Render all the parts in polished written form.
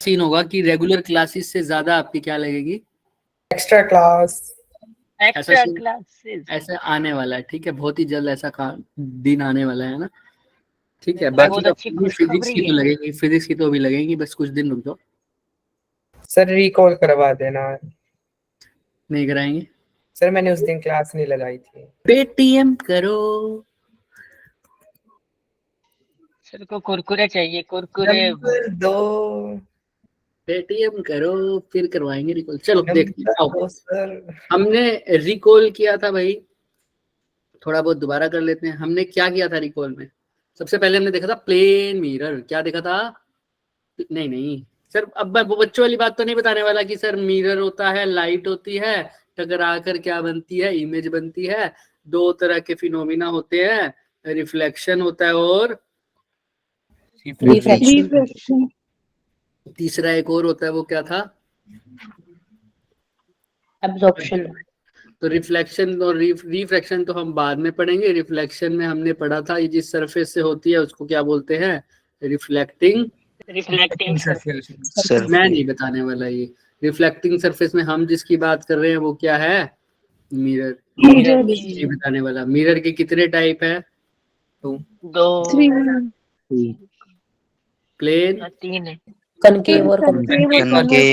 Scene होगा कि regular classes से ज्यादा आपकी क्या लगेगी, एक्स्ट्रा क्लास। Extra classes. ऐसा आने वाला है, ठीक है, बहुत ही जल्द ऐसा दिन आने वाला है ना, ठीक है। बाकी बहुत तो अच्छी फिजिक्स खुशखबरी की तो है। लगेगी, फिजिक्स की तो अभी लगेंगी, बस कुछ दिन रुक जाओ। सर रिकॉल करवा देना। नहीं कराएंगे सर मैंने उस दिन क्लास नहीं लगाई थी। पेटीएम करो। सर को कुरकुरे चाहिए, कुरकुरे। नंबर दो। पेटीएम करो फिर करवाएंगे रिकॉल। चलो देखते हैं। नंबर आओ, दो सर। हमने रिकॉल किया था भाई, थोड़ा बहुत दोबारा कर लेते हैं। हमने क्या किया था रिकॉल में? सबसे पहले हमने देखा था प्लेन मिरर। क्या देखा था? नहीं नहीं सर, अब मैं वो बच्चों वाली बात तो नहीं बताने वाला कि सर मिरर होता है, लाइट होती है, टकरा कर क्या बनती है, इमेज बनती है। दो तरह के फिनोमिना होते हैं, रिफ्लेक्शन होता है और रिफ्रैक्शन। तीसरा एक और होता है, वो क्या था? एब्जॉर्प्शन। तो रिफ्लेक्शन और रिफ्रैक्शन तो हम बाद में पढ़ेंगे। रिफ्लेक्शन में हमने पढ़ा था ये जिस सरफेस से होती है उसको क्या बोलते हैं? Reflecting reflecting. मैं नहीं बताने वाला ये। रिफ्लेक्टिंग सरफेस में हम जिसकी बात कर रहे हैं वो क्या है? मिरर। नहीं बताने वाला। मिरर के कितने टाइप है? दो प्लेन, तीन है। कनकेव और ऐसे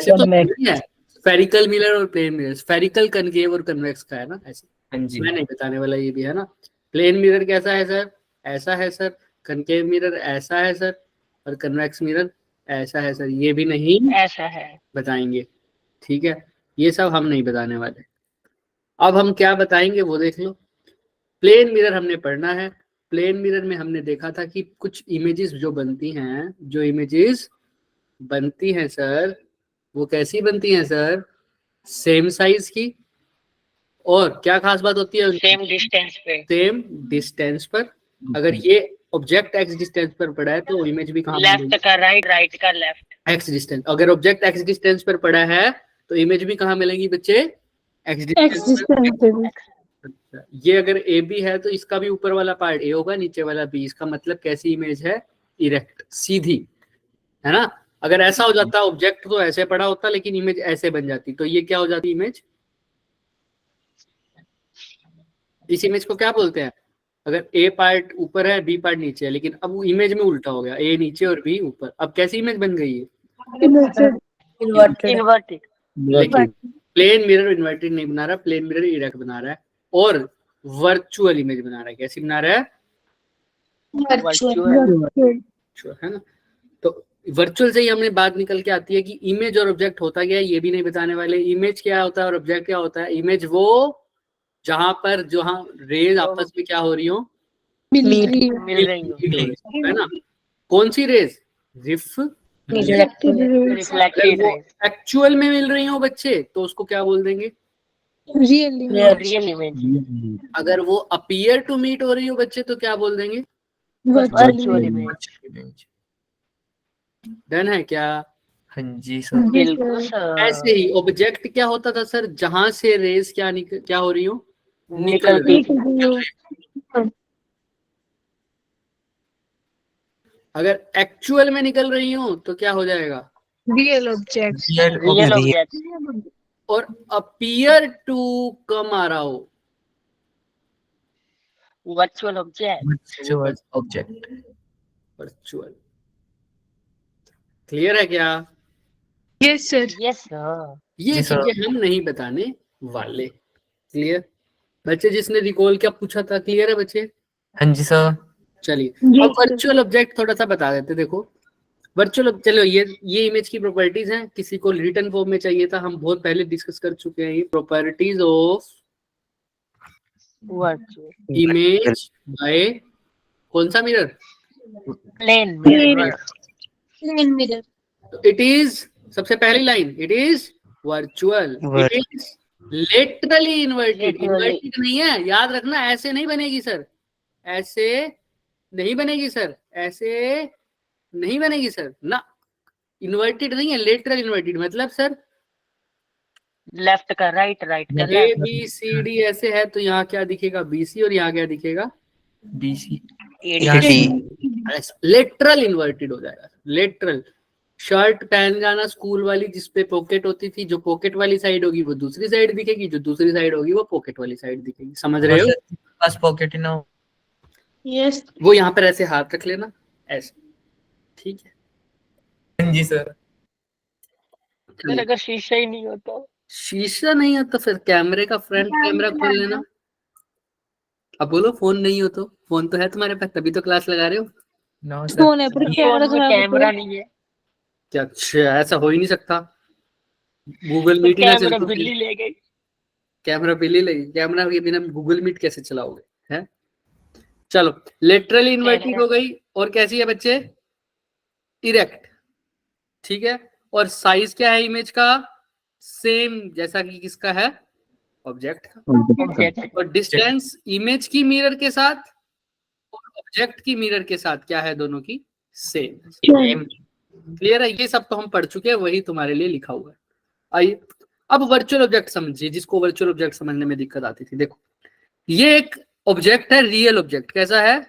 तो नहीं है। स्फेरिकल मिरर और प्लेन मिरर। स्फेरिकल, कनकेव और कन्वेक्स का है ना ऐसे। मैं नहीं बताने वाला ये भी है ना। प्लेन मिरर कैसा है सर? ऐसा है सर। कनकेव मिरर ऐसा है सर। और कन्वेक्स मिरर ऐसा है सर। ये भी नहीं ऐसा है बताएंगे, ठीक है। ये सब हम नहीं बताने वाले। अब हम क्या बताएंगे वो देख लो। प्लेन मिरर हमने पढ़ना है। प्लेन मिरर में हमने देखा था कि कुछ इमेजेस जो बनती हैं, जो इमेजेस बनती हैं सर, वो कैसी बनती हैं सर? सेम साइज की। और क्या खास बात होती है? सेम डिस्टेंस पे। सेम डिस्टेंस पर। अगर ये ऑब्जेक्ट एक्स डिस्टेंस पर पड़ा है तो इमेज भी कहाँ लेफ्ट का राइट, राइट का लेफ्ट। X distance. अगर ऑब्जेक्ट एक्स डिस्टेंस पर पड़ा है तो इमेज भी कहाँ मिलेंगी बच्चे? एक्स डिस्टेंस पर। अच्छा, ये अगर ए बी है तो इसका भी ऊपर वाला पार्ट ए होगा, नीचे वाला बी। इसका मतलब कैसी इमेज है? इरेक्ट, सीधी, है ना। अगर ऐसा हो जाता ऑब्जेक्ट तो ऐसे पड़ा होता लेकिन इमेज ऐसे बन जाती, तो ये क्या हो जाती इमेज? इस इमेज को क्या बोलते हैं? अगर ए पार्ट ऊपर है, बी पार्ट नीचे है, लेकिन अब इमेज में उल्टा हो गया, ए नीचे और बी ऊपर। अब कैसी इमेज बन गई है? इन्वर्टेड। लेकिन प्लेन मिरर इन्वर्टेड नहीं बना रहा, प्लेन मिरर इरेक्ट बना रहा है और वर्चुअल इमेज बना रहा है। कैसी बना रहा है? वर्चुअल, है ना। तो वर्चुअल से ही हमने बात निकल के आती है कि इमेज और ऑब्जेक्ट होता क्या है ये भी नहीं बताने वाले। इमेज क्या होता है और ऑब्जेक्ट क्या होता है? इमेज वो जहां पर जहां रेज आपस में क्या हो रही हो? मिल रही हो, है ना। कौन सी रेज? Reflected raise. एक्चुअल में मिल रही हो बच्चे तो उसको क्या बोल देंगे? Real image. अगर वो अपीयर टू मीट हो रही हो बच्चे तो क्या बोल देंगे? Virtual image. डन है क्या? हाँ जी सर। बिल्कुल सर। ऐसे ही ऑब्जेक्ट क्या होता था सर? जहां से रेज क्या हो रही हो? निकलती। अगर एक्चुअल में निकल रही हो तो क्या हो जाएगा? Real object. Real object. और अपीयर टू कम आ रहा हो? Virtual object. वर्चुअल। क्लियर है क्या? Yes sir. Yes sir. ये चीजें हम नहीं बताने वाले। क्लियर बच्चे? जिसने रिकॉल क्या पूछा था, क्लियर है बच्चे? हाँ जी सर। चलिए अब वर्चुअल ऑब्जेक्ट थोड़ा सा बता देते। देखो वर्चुअल, चलो ये इमेज की प्रॉपर्टीज हैं। किसी को रिटन फॉर्म में चाहिए था, हम बहुत पहले डिस्कस कर चुके हैं। ये प्रॉपर्टीज ऑफ इमेज बाय कौन सा मिरर? Plane mirror. तो इट इज, सबसे पहली line, it is virtual, it is laterally inverted. Inverted नहीं है, याद रखना। ऐसे नहीं बनेगी सर, ऐसे नहीं बनेगी सर, ऐसे नहीं बनेगी सर ना। इन्वर्टेड नहीं है, लेटरल इन्वर्टेड। मतलब सर लेफ्ट का राइट, राइट का ए लेफ्ट। बी सी डी ऐसे है तो यहाँ क्या दिखेगा? बीसी। और यहाँ क्या दिखेगा? बीसी। एडी। लेटरल इन्वर्टेड हो जाएगा। लेटरल शर्ट पहन जाना स्कूल वाली, जिसपे पॉकेट होती थी, जो पॉकेट वाली साइड होगी वो दूसरी साइड दिखेगी, जो दूसरी साइड होगी वो पॉकेट वाली साइड दिखेगी। समझ रहे हो? पास पॉकेट ही ना हो। Yes. वो यहाँ पर ऐसे हाथ रख लेना ऐसे, ठीक है? हाँ जी सर। सर अगर शीशा ही नहीं होता? शीशा नहीं है तो फिर कैमरे का फ्रंट कैमरा खोल लेना। अब बोलो फोन नहीं हो तो, फोन तो है तुम्हारे पास, तभी तो क्लास लगा रहे हो। नो फोन है पर सर। कैमरा फोन में खराब है। कैमरा नहीं है क्या? अच्छा, ऐसा हो ही नहीं सकता। गूगल तो मीट ही ना कैमरा चल, बिल्ली ले गई। कैमरा बिल्ली लगी, कैमरा के बिना गूगल मीट कैसे चलाओगे? है? चलो, लेटरली इन्वर्टिंग हो गई, और कैसी है बच्चे? इरेक्ट, ठीक है। और साइज क्या है इमेज का? सेम जैसा कि किसका है? ऑब्जेक्ट का। ऑब्जेक्ट और डिस्टेंस इमेज की मिरर के साथ और ऑब्जेक्ट की मिरर के साथ क्या है? दोनों की सेम। क्लियर है? ये सब तो हम पढ़ चुके हैं, वही तुम्हारे लिए लिखा हुआ है। आइए अब वर्चुअल ऑब्जेक्ट समझिए, जिसको वर्चुअल ऑब्जेक्ट समझने में दिक्कत आती थी। देखो, ये एक ऑब्जेक्ट है, रियल ऑब्जेक्ट। कैसा है?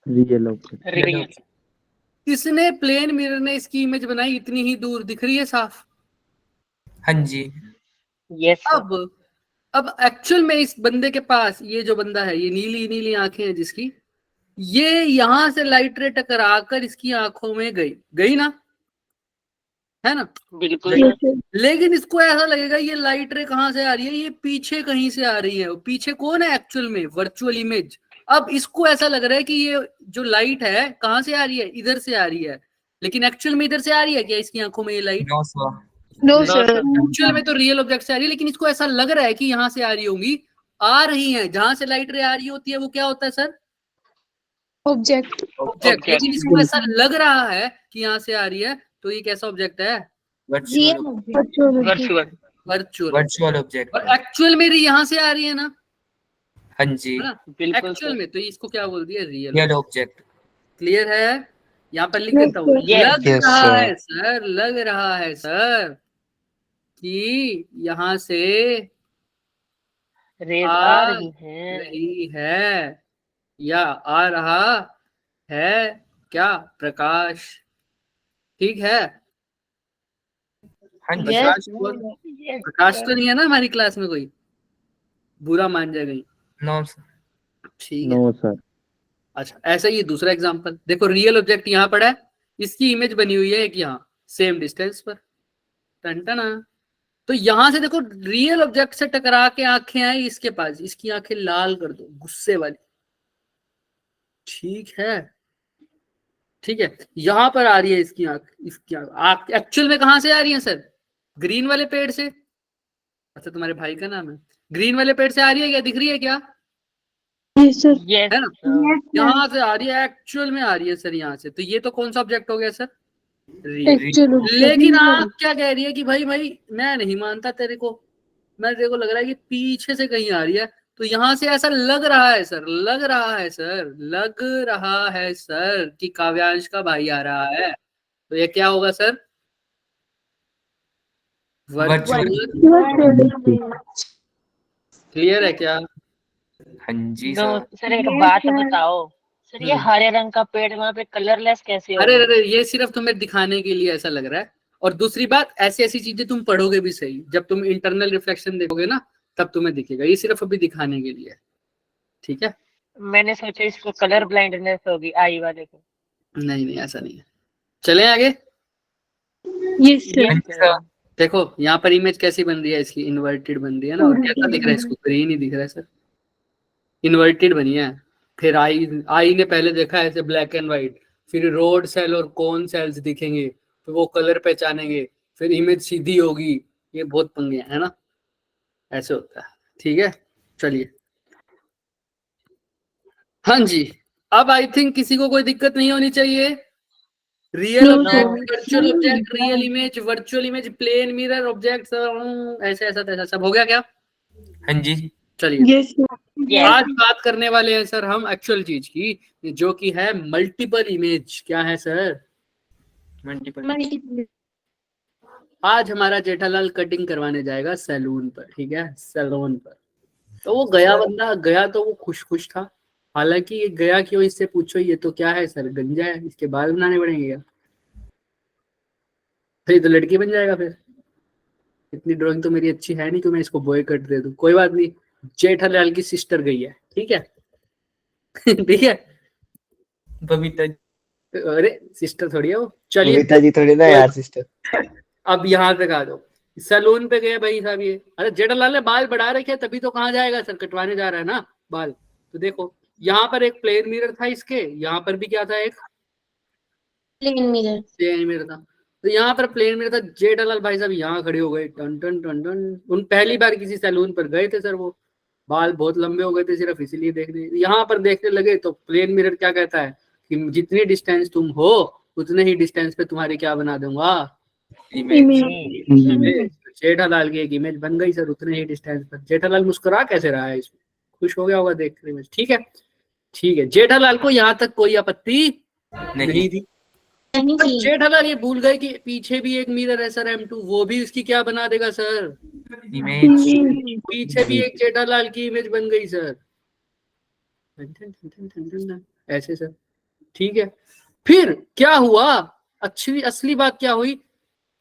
Real object. रियल। इसने प्लेन मिरर ने इसकी इमेज बनाई, इतनी ही दूर दिख रही है साफ। हाँ जी। यस अब एक्चुअल में इस बंदे के पास, ये जो बंदा है, ये नीली नीली आंखें हैं जिसकी, ये यहां से लाइट रे टकराकर इसकी आंखों में गई ना, है ना? बिल्कुल Yes, सर। sir. लेकिन इसको ऐसा लगेगा ये लाइट रे कहां से आ रही है, ये पीछे कहीं से आ रही है। पीछे कौन है एक्चुअल में? Virtual image. अब इसको ऐसा लग रहा है कि ये जो लाइट है कहां से आ रही है? इधर से आ रही है, लेकिन एक्चुअल में इधर से आ रही है क्या इसकी आंखों में ये light? No sir. No, No, sir. sir. Actual में तो रियल ऑब्जेक्ट से आ रही है, लेकिन इसको ऐसा लग रहा है कि यहाँ से आ रही होंगी। आ रही है, जहां से लाइट रे आ रही होती है वो क्या होता है सर? Object. ऑब्जेक्ट। लेकिन इसको ऐसा लग रहा है कि यहाँ से आ रही है, तो ये कैसा ऑब्जेक्ट है? Virtual Virtual. Virtual. Virtual. Virtual object. और एक्चुअल में यहाँ से आ रही है ना, हाँ जी। है ना? बिल्कुल एक्चुअल सर। में तो इसको क्या बोल दिया? रियल। Real object. क्लियर है? यहाँ पर लिख Yes, देता हूँ। sir. लग Yes, रहा sir. है सर, लग रहा है सर कि यहाँ से रेज आ आ रही हैं। रही है, या आ रहा है क्या? प्रकाश। ठीक है? हाँ जी। प्रकाश Yes, प्रकाश sir. तो नहीं है ना हमारी क्लास में कोई? बुरा मान जाएगा ये। No sir. ठीक है। No sir. अच्छा, ऐसा ही दूसरा एग्जांपल देखो। रियल ऑब्जेक्ट यहाँ पड़ा है, इसकी इमेज बनी हुई है एक यहाँ, सेम डिस्टेंस पर। टंटना। तो यहां से देखो, रियल ऑब्जेक्ट से टकरा के आंखें आई इसके पास, इसकी आंखें लाल कर दो, गुस्से वाली। ठीक है? ठीक है, यहां पर आ रही है इसकी आंख, इसकी आंख एक्चुअल में कहां से आ रही है सर? ग्रीन वाले पेड़ से। अच्छा, तुम्हारे भाई का नाम है? ग्रीन वाले पेड़ से आ रही है क्या? दिख रही है क्या? Yes, sir. Yes, है ना? sir. यहाँ से आ रही है, एक्चुअल में आ रही है सर यहाँ से। तो ये तो कौन सा ऑब्जेक्ट हो गया सर? रियल। Actual. लेकिन आप क्या कह रही है कि भाई मैं नहीं मानता तेरे को, मैं तेरे को लग रहा है कि पीछे से कहीं आ रही है। तो यहाँ से ऐसा लग रहा है सर, लग रहा है सर, लग रहा है सर कि काव्यांश का भाई आ रहा है। तो ये क्या होगा सर? वर्चुअल। क्लियर है क्या? हाँ जी No, सर। सर एक बात बताओ सर, ये हरे रंग का पेड़ वहाँ पे कलरलेस कैसे अरे होगा? अरे, ये सिर्फ तुम्हें दिखाने के लिए ऐसा लग रहा है। और दूसरी बात, ऐसी ऐसी चीजें तुम पढ़ोगे भी सही, जब तुम इंटरनल रिफ्लेक्शन देखोगे ना, तब तुम्हें दिखेगा। ये सिर्फ अभी दिखाने के लिए है। ठीक है? मैंने सोचा इसको कलर ब्लाइंडनेस होगी आई वाले को। नहीं नहीं, ऐसा नहीं है। चलें आगे। Yes, sir. Yes, sir. देखो यहाँ पर इमेज कैसी बन रही है इसकी? इन्वर्टेड बन रही है ना। और कैसा दिख रहा है इसको? ग्रीन ही दिख रहा है सर, इन्वर्टेड बनी है। फिर आई ने पहले देखा ऐसे ब्लैक एंड व्हाइट, फिर रोड सेल और कौन सेल्स दिखेंगे, फिर वो कलर पहचानेंगे, फिर इमेज सीधी होगी। ये बहुत पंगे है ना, ऐसे होता है। ठीक है, चलिए। हाँ जी, अब आई थिंक किसी को कोई दिक्कत नहीं होनी चाहिए। Real No, object, sir. Virtual object, real image, virtual image, plane mirror object, ऐसे ऐसा तैसा सब हो गया क्या? हाँ जी। चलिए, Yes, sir. Yes. आज बात करने वाले हैं सर हम एक्चुअल चीज की, जो कि है मल्टीपल इमेज। क्या है सर? मल्टीपल। आज हमारा जेठालाल कटिंग करवाने जाएगा सैलून पर। ठीक है, सैलून पर। तो वो गया बंदा, गया तो वो खुश खुश था। हालांकि ये गया क्यों, इससे पूछो। ये तो क्या है सर? गंजा है, इसके बाल बनाने पड़ेंगे क्या? तो ये तो लड़की बन जाएगा फिर। इतनी ड्राइंग तो मेरी अच्छी है नहीं कि मैं इसको बॉय कट दे दूं। कोई बात नहीं, जेठालाल की सिस्टर गई है, ठीक है। ठीक है, बबीता जी। अरे सिस्टर थोड़ी है वो। चलिए बबीता जी थोड़ी ना यार सिस्टर। अब यहाँ तक आ जाओ। सैलून पे गए भाई साहब, ये अरे जेठालाल ने बाल बढ़ा रखे तभी तो कहाँ जाएगा सर, कटवाने जा रहा है ना बाल। तो देखो यहाँ पर एक प्लेन मिरर था इसके, यहाँ पर भी क्या था, एक प्लेन मिरर। प्लेन मिरर था। तो यहाँ पर प्लेन मिरर था, जेठालाल भाई साहब यहाँ खड़े हो गए, टन टन टन टन। उन पहली बार किसी सैलून पर गए थे सर, वो बाल बहुत लंबे हो गए थे सिर्फ इसीलिए देखने, यहाँ पर देखने लगे तो प्लेन मिरर क्या कहता है कि जितनी डिस्टेंस तुम हो उतने ही डिस्टेंस पे तुम्हारी क्या बना दूंगा, इमेज। जेठालाल की एक इमेज बन गई सर उतने ही डिस्टेंस पर। जेठालाल मुस्कुरा कैसे रहा है इसमें, खुश हो गया होगा देखने में। ठीक है, ठीक है, जेठालाल को यहाँ तक कोई आपत्ति नहीं थी। नहीं पर थी। जेठालाल ये भूल गए कि पीछे भी एक मिरर है सर M2, वो भी उसकी क्या बना देगा सर, इमेज। पीछे भी एक जेठालाल की इमेज बन गई सर, ऐसे सर। ठीक है, फिर क्या हुआ, अच्छी असली बात क्या हुई,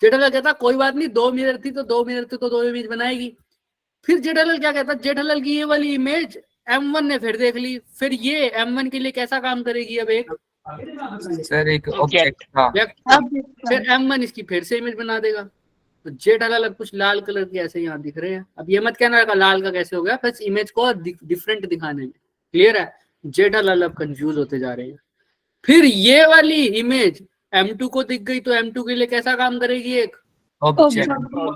जेठालाल कहता कोई बात नहीं, दो मिरर थी तो दो मिरर थी तो दो इमेज बनाएगी। फिर जेठालाल क्या कहता, जेठालाल की ये वाली इमेज M1 ने फिर देख ली, फिर ये M1 के लिए कैसा काम करेगी, अब एक सर एक ऑब्जेक्ट था। फिर M1 इसकी फिर से इमेज बना देगा। तो जेठालाल अब कुछ लाल कलर के ऐसे यहाँ दिख रहे हैं। अब ये मत कहना का लाल का कैसे हो गया, बस इमेज को डिफरेंट दिखाने में। क्लियर है, जेठालाल अब कंफ्यूज होते जा रहे हैं। फिर ये वाली इमेज M2 को दिख गई तो M2 के लिए कैसा काम करेगी, एक ऑब्जेक्ट।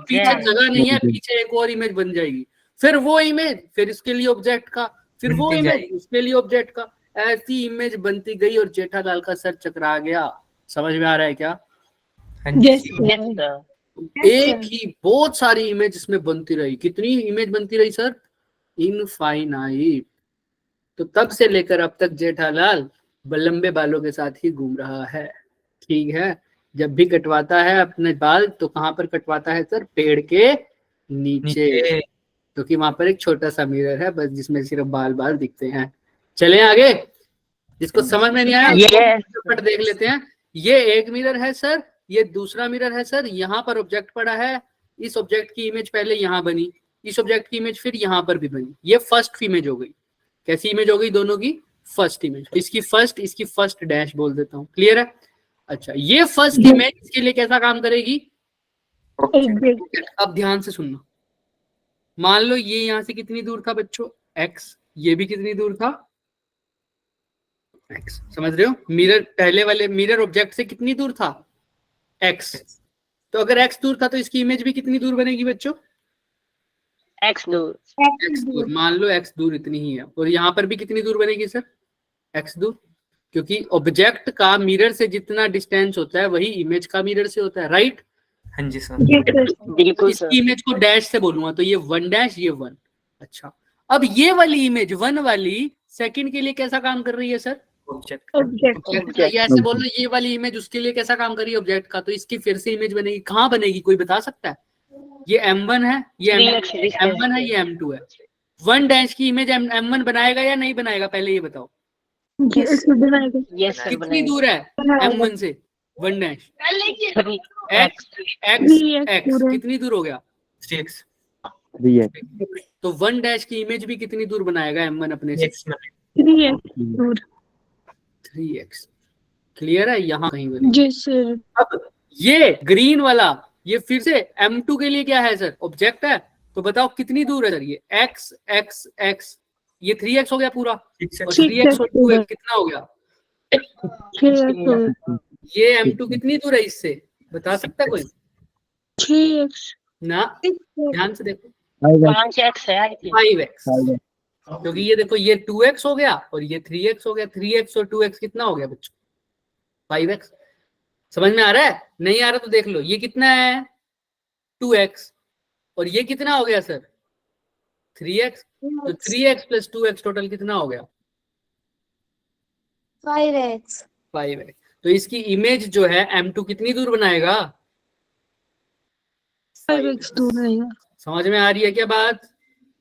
पीछे जगह नहीं है, पीछे एक और इमेज बन जाएगी। फिर वो इमेज फिर इसके लिए ऑब्जेक्ट का, फिर वो बनती इमेज जाएगी। उसके लिए ऑब्जेक्ट का, ऐसी इमेज बनती गई और जेठालाल का सर चकरा गया। समझ में आ रहा है क्या? हाँ जी। Yes Yes, sir. एक ही बहुत सारी इमेज इसमें बनती रही। कितनी इमेज बनती रही सर? इनफाइनाइट। तो तब से लेकर अब तक जेठालाल लंबे बालों के साथ ही घूम रहा है। ठीक है, जब भी कटवाता है अपने बाल तो कहाँ पर कटवाता है सर? पेड़ के नीचे, क्योंकि वहां पर एक छोटा सा मिरर है बस, जिसमें सिर्फ बाल बाल दिखते हैं। चले आगे, जिसको समझ में नहीं आया Yes. फटाफट देख लेते हैं। ये एक मिरर है सर, ये दूसरा मिरर है सर, यहाँ पर ऑब्जेक्ट पड़ा है, इस ऑब्जेक्ट की इमेज पहले यहाँ बनी, इस ऑब्जेक्ट की इमेज फिर यहाँ पर भी बनी। ये फर्स्ट इमेज हो गई। कैसी इमेज हो गई? दोनों की फर्स्ट इमेज। इसकी फर्स्ट डैश बोल देता हूँ। क्लियर है? अच्छा, ये फर्स्ट इमेज इसके लिए कैसा काम करेगी? अब ध्यान से सुनना। मान लो ये यहाँ से कितनी दूर था बच्चों? x। ये भी कितनी दूर था? x। समझ रहे हो? मिरर पहले वाले मिरर ऑब्जेक्ट से कितनी दूर था? x। तो अगर x दूर था तो इसकी इमेज भी कितनी दूर बनेगी बच्चों? X दूर। x दूर। मान लो x दूर इतनी ही है, और यहाँ पर भी कितनी दूर बनेगी सर? x दूर, क्योंकि ऑब्जेक्ट का मिरर से जितना डिस्टेंस होता है वही इमेज का मिरर से होता है। राइट? हाँ जी सर। बिल्कुल सर। इसकी इमेज को डैश से बोलूंगा तो ये 1 डैश, ये 1। अच्छा, अब ये वाली इमेज 1 वाली सेकंड के लिए कैसा काम कर रही है सर? ऑब्जेक्ट। ऑब्जेक्ट। ये ऐसे बोल लो, ये वाली इमेज उसके लिए कैसा काम कर रही है? ऑब्जेक्ट का। तो इसकी फिर से इमेज बनेगी। कहाँ बनेगी, कोई बता सकता है? ये M1 है, ये M1 है, ये M2 है। 1 डैश की इमेज M1 बनाएगा या नहीं बनाएगा, पहले ये बताओ। यस बनाएगा। Yes, sir. कितनी दूर है M1 से 1 डैश? X. x कितनी दूर हो गया? 3x। तो 1 डैश की इमेज भी कितनी दूर बनाएगा M1 अपने से? 3x। क्लियर है? यहाँ कहीं बनेगी। Yes sir. अब ये ग्रीन वाला, ये फिर से M2 के लिए क्या है सर? ऑब्जेक्ट है। तो बताओ कितनी दूर है सर? ये x x x, ये 3x हो गया पूरा, और 3x और 2x कितना हो गया? ये M2 कितनी दूर है इससे, बता सकता है कोई? 3x। ना, ध्यान से देखो, 5x है, I think. 5x। क्योंकि ये देखो, ये 2x हो गया और ये 3x हो गया। 3x और 2x कितना हो गया बच्चों? 5x। समझ में आ रहा है? नहीं आ रहा तो देख लो, ये कितना है? 2x, और ये कितना हो गया सर? 3x। तो 3x प्लस 2x टोटल कितना हो गया? 5x। 5x। तो इसकी इमेज जो है M2 कितनी दूर बनाएगा? 5x दूर रहेगा। समझ में आ रही है क्या बात?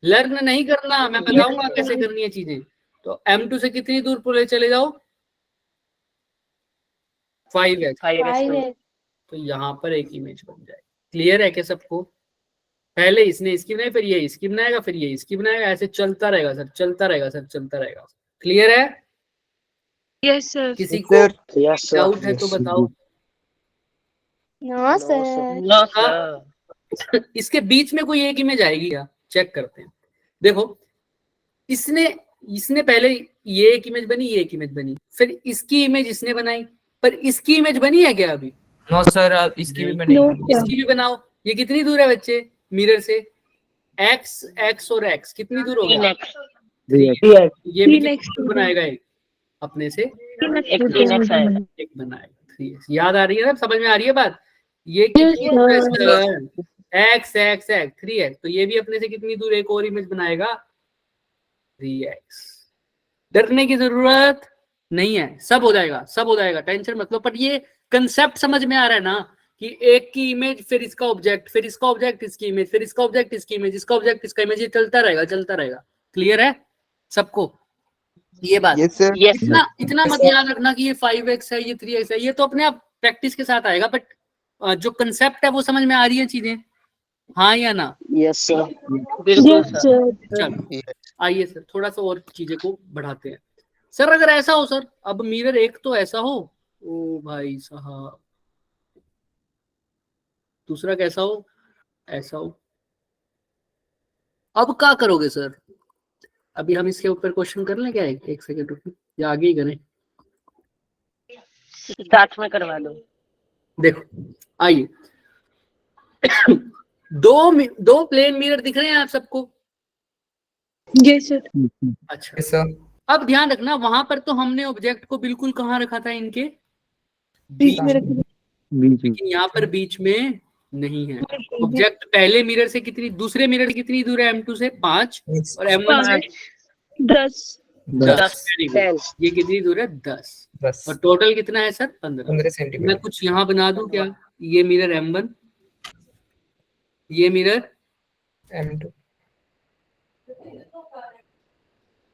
लर्न नहीं करना, मैं बताऊंगा कैसे करनी है चीजें। तो M2 से कितनी दूर पूरे चले जाओ? 5x। 5x. तो यहाँ पर एक इमेज बन जाएगी। क्लियर है क्या सबको? पहले इसने इसकी बनाई, फिर ये इसकी बनाएगा, फिर ये इसकी बनाएगा, ऐसे चलता रहेगा सर, चलता रहेगा सर, चलता रहेगा। क्लियर है? Yes sir. किसी को यस सर। डाउट है तो बताओ। No sir. No sir. इसके बीच में कोई एक इमेज आएगी क्या? चेक करते हैं। देखो इसने पहले ये एक इमेज बनी, ये एक इमेज बनी, फिर इसकी इमेज इसने बनाई, पर इसकी इमेज बनी है क्या अभी? नो सर, इसकी भी बनी। इसकी भी बनाओ। ये कितनी दूर है बच्चे मिरर से? x x और x कितनी दूर होगा? 3x। ये भी 3x कितनी दूर बनाएगा एक अपने से? एक 3x आएगा। एक बनाएगा। 3x। याद आ रही है ना? समझ में आ रही है बात? ये कितनी दूर है sir? x x x 3x। तो ये भी अपने से कितनी दूर एक और इमेज बनाएगा? 3x। डरने की जरूरत नहीं है, सब हो जाएगा, सब हो जाएगा, टेंशन मत लो। पर ये कंसेप्ट समझ में आ रहा है ना कि एक की इमेज, फिर इसका ऑब्जेक्ट, फिर इसका ऑब्जेक्ट, इसकी इमेज, फिर इसका ऑब्जेक्ट, इसकी इमेज, इसका ऑब्जेक्ट, इसका इमेज, ये चलता रहेगा, चलता रहेगा। क्लियर है सबको ये बात? Yes sir. यस इतना सर। इतना मत याद रखना कि ये 5x है, ये 3x है, ये तो अपने आप प्रैक्टिस के साथ आएगा। बट जो कंसेप्ट है वो समझ में आ रही है चीजें? हाँ या ना? Yes sir. बिल्कुल सर। चलो आइए सर थोड़ा सा और चीजें को बढ़ाते हैं। सर अगर ऐसा हो सर, अब मिरर एक तो ऐसा हो, ओ भाई साहब, दूसरा कैसा हो? ऐसा हो। अब क्या करोगे सर? अभी हम इसके ऊपर क्वेश्चन कर लें क्या? एक सेकंड रुकिए, या आगे ही करें? साथ में करवा दो। देखो आइए दो प्लेन मिरर दिख रहे हैं आप सबको? Yes sir. अच्छा यस सर। अब ध्यान रखना, वहां पर तो हमने ऑब्जेक्ट को बिल्कुल कहाँ रखा था? इनके बीच में रखिए। लेकिन यहाँ पर बीच में नहीं है। ऑब्जेक्ट पहले मिरर से कितनी, दूसरे मिरर से कितनी दूर है? M2 से 5 और M1 से 10। 10। ये कितनी दूर है? 10। 10 और टोटल कितना है सर? 15 15 मैं सेंटीमीटर। कुछ यहाँ बना दूं क्या? ये मिरर M1, ये मिरर M2।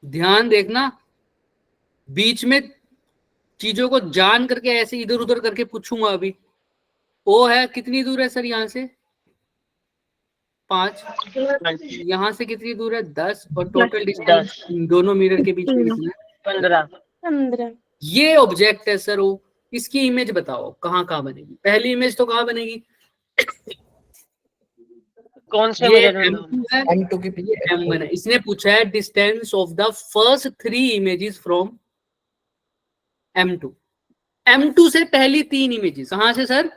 ध्यान देखना, बीच में चीजों को जान करके ऐसे इधर उधर करके पूछूंगा अभी। ओ है कितनी दूर है सर यहाँ से? 5। यहाँ से कितनी दूर है? 10। और टोटल डिस्टेंस दोनों मिरर के बीच में कितना है? 15। ये ऑब्जेक्ट है सर वो। इसकी इमेज बताओ कहाँ कहाँ बनेगी? पहली इमेज तो कहाँ बनेगी? कौन से ये मिरर में? M2 है, M2 के पीछे M1 है। इसने पूछा है distance of the first 3 images from M2। M2 से पहली 3 इमेजेस कहाँ से सर?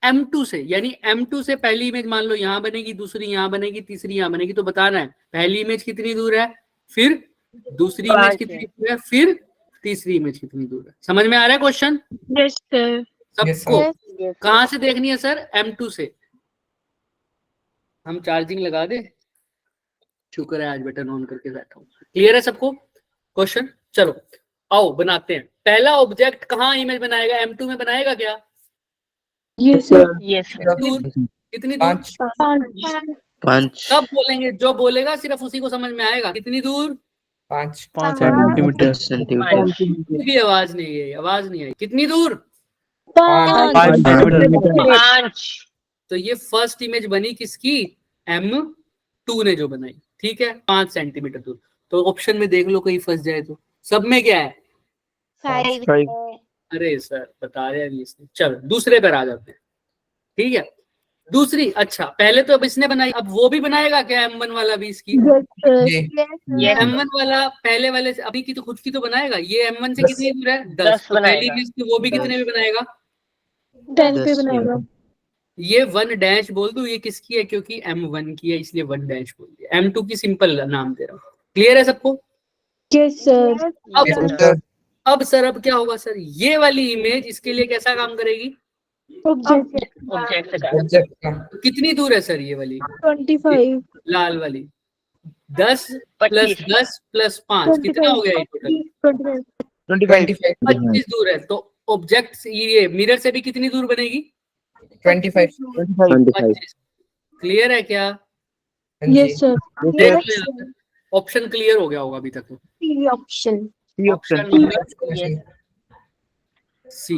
M2 से। यानी M2 से पहली इमेज मान लो यहाँ बनेगी, दूसरी यहाँ बनेगी, तीसरी यहाँ बनेगी। तो बताना है पहली इमेज कितनी दूर है, फिर दूसरी इमेज कितनी दूर है, फिर तीसरी इमेज कितनी दूर है। समझ में आ रहा है क्वेश्चन यस सर। सबको? कहाँ से देखनी है सर? M2 से। हम चार्जिंग लगा दे, शुक्र है आज बटन ऑन करके बैठा हूँ। क्लियर है सबको क्वेश्चन? चलो आओ बनाते हैं। पहला ऑब्जेक्ट कहाँ इमेज बनाएगा? M2 में बनाएगा क्या? Yes sir. यस कितनी दूर? 5 सब बोलेंगे, जो बोलेगा सिर्फ उसी को समझ में आएगा। कितनी दूर? 5 सेंटीमीटर। भी आवाज नहीं है, आवाज नहीं आई। कितनी दूर? 5। तो ये फर्स्ट इमेज बनी किसकी? M2 ने जो बनाई। ठीक है 5 सेंटीमीटर दूर। तो ऑप्शन में देख लो कहीं फंस जाए तो। सब में क्या है? 5। अरे सर बता रहे हैं इसने। चलो दूसरे पर आ जाते हैं। ठीक है दूसरी। अच्छा पहले तो अब इसने बनाई, अब वो भी बनाएगा क्या M1 वाला भी इसकी? M1 वाला पहले वाले से, अभी की तो खुद की तो बनाएगा। ये M1 से कितनी दूर है? 10। तो पहली इमेज तो वो भी कितने में बनाएगा? 10 पे बनाएगा। ये 1 डैश बोल दूं, ये किसकी है? क्योंकि M1 की है इसलिए 1 डैश बोल दिया। M2 की सिंपल नाम दे रहा हूँ। क्लियर है सबको? Yes sir. अब सर अब क्या होगा सर? ये वाली इमेज इसके लिए कैसा काम करेगी? ऑब्जेक्ट का। तो कितनी दूर है सर ये वाली? 25। लाल वाली 10 प्लस 10 प्लस 5 कितना हो गया? टोटल 25 25 दूर है। तो ऑब्जेक्ट ये मिरर से भी कितनी दूर बनेगी? 25। 25 क्लियर है क्या? Yes sir. ऑप्शन क्लियर हो गया होगा अभी तक? Option option number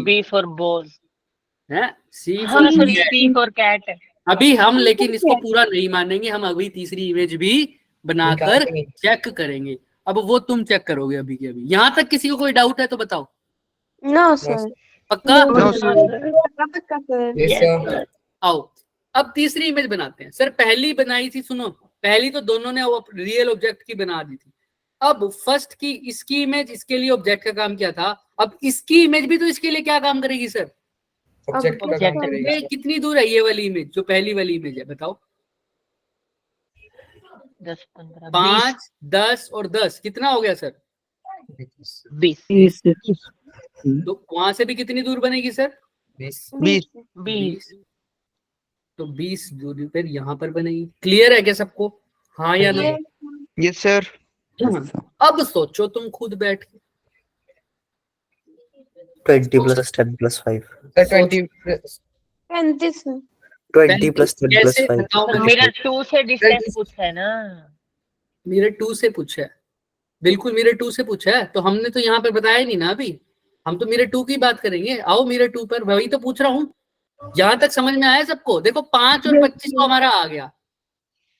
B for ball। है सी हाँ for sir, cat. C for cat. अभी हम लेकिन इसको पूरा नहीं मानेंगे, हम अभी तीसरी इमेज भी बनाकर निकालेंगे। चेक करेंगे। अब वो तुम चेक करोगे अभी के अभी। यहाँ तक किसी को कोई डाउट है तो बताओ। No sir. पक्का? No, sir. Yes, Yes, sir. आओ अब तीसरी इमेज बनाते हैं। सर पहली बनाई थी, सुनो, पहली तो दोनों ने रियल ऑब्जेक्ट की बना दी थी। अब फर्स्ट की इसकी इमेज इसके लिए ऑब्जेक्ट का काम किया था, अब इसकी इमेज भी तो इसके लिए क्या काम करेगी सर? Object का काम करेगा। ये कितनी दूर है ये वाली इमेज, जो पहली वाली इमेज है, बताओ। 10, 15, 5, 10 और 10 कितना हो गया सर? 20, तो वहां से भी कितनी दूर बनेगी सर? 20 20। तो 20 दूरी पर यहाँ पर बनेगी। क्लियर है क्या सबको? हाँ या नहीं? Yes, sir. अब सोचो तुम खुद बैठ के। 20 plus 10 plus 5. Sir, 20 plus 35 sir. 20 plus 10 plus कैसे 5. बताओ मुझे? मिरर 2 से डिस्टेंस पूछा है ना। मिरर 2 से पूछा है, बिल्कुल मिरर 2 से पूछा है। तो हमने तो यहाँ पर बताया नहीं ना अभी, हम तो मिरर 2 की बात करेंगे। आओ मिरर 2 पर, वही तो पूछ रहा हूँ। यहाँ तक समझ में आया सबको? देखो 5 और 25 तो हमारा आ गया।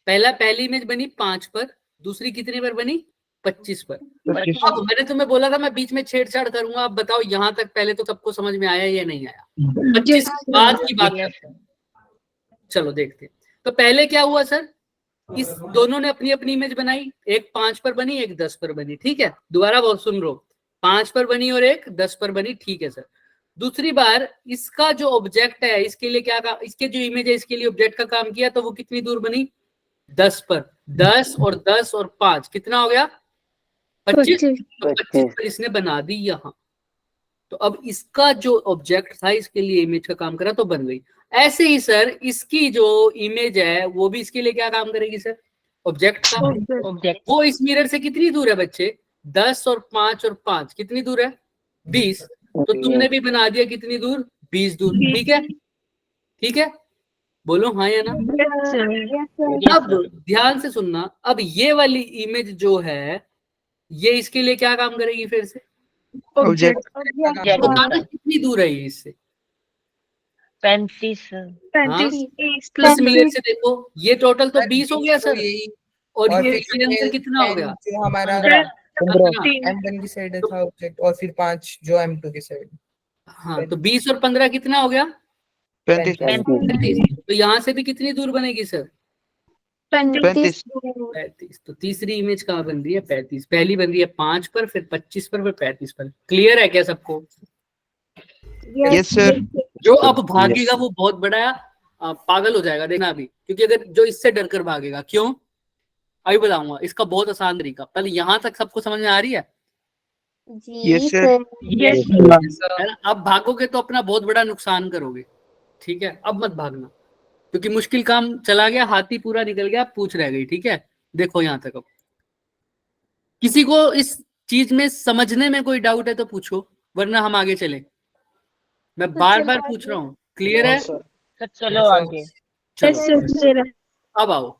पहली इमेज बनी 5 पर, दूसरी कितने पर बनी? 25 पर। अब मैंने तुम्हें बोला था मैं बीच में छेड़छाड़ करूंगा। अब बताओ यहाँ तक पहले तो सबको समझ में आया या नहीं आया? 25 बाद की बात करते हैं। चलो देखते हैं। तो पहले क्या हुआ सर? इस दोनों ने अपनी अपनी इमेज बनाई, एक 5 पर बनी, एक 10 पर बनी। ठीक है, दोबारा बहुत सुन लो, 5 पर बनी और एक 10 पर बनी। ठीक है सर। दूसरी बार इसका जो ऑब्जेक्ट है इसके लिए क्या काम, इसके जो इमेज है इसके लिए ऑब्जेक्ट का काम किया, तो वो कितनी दूर बनी? 10 पर। 10 और 10 और 5 कितना हो गया? 25। तो 25 पर इसने बना दी यहाँ। तो अब इसका जो ऑब्जेक्ट था इसके लिए इमेज का काम करा तो बन गई। ऐसे ही सर इसकी जो इमेज है वो भी इसके लिए क्या काम करेगी सर? ऑब्जेक्ट का। ऑब्जेक्ट वो इस मिरर से कितनी दूर है बच्चे? 10 और 5 और 5 कितनी दूर है? 20। तो तुमने भी बना दिया कितनी दूर? 20 दूर। ठीक है, ठीक है, बोलो हाँ या ना। अब ध्यान से सुनना, अब ये वाली इमेज जो है ये इसके लिए क्या काम करेगी फिर से? Object. तो बताना कितनी दूर है ये इससे? 35। प्लस मिरर से देखो, ये टोटल तो 20 हो गया सर। यही। और और ये फिर इसके अंदर कितना हो गया? जो हमारा 15। M1 की साइड था ऑब्जेक्ट, और फिर 5 जो M2 की साइड। हाँ, तो 20 और 15 कितना हो गया? 35. 35। तो यहाँ से भी कितनी दूर बनेगी सर? 35. 35। तो तीसरी इमेज कहाँ बन रही है? 35। पहली बन रही है 5 पर, फिर 25 पर, फिर 35 पर। क्लियर है क्या सबको? Yes, sir. जो अब भागेगा वो बहुत बड़ा पागल हो जाएगा, देखना अभी। क्योंकि अगर जो इससे डर कर भागेगा, क्यों अभी बताऊंगा। इसका बहुत आसान तरीका, पहले यहाँ तक सबको समझ में आ रही है? Yes, sir. है ना? अब भागोगे तो अपना बहुत बड़ा नुकसान करोगे। ठीक है, अब मत भागना, क्योंकि मुश्किल काम चला गया, हाथी पूरा निकल गया, पूछ रह गई। ठीक है, देखो यहाँ तक। अब किसी को इस चीज में समझने में कोई डाउट है तो पूछो, वरना हम आगे चले। मैं बार बार पूछ रहा हूँ। क्लियर है? तो चलो आगे। चलो अब आओ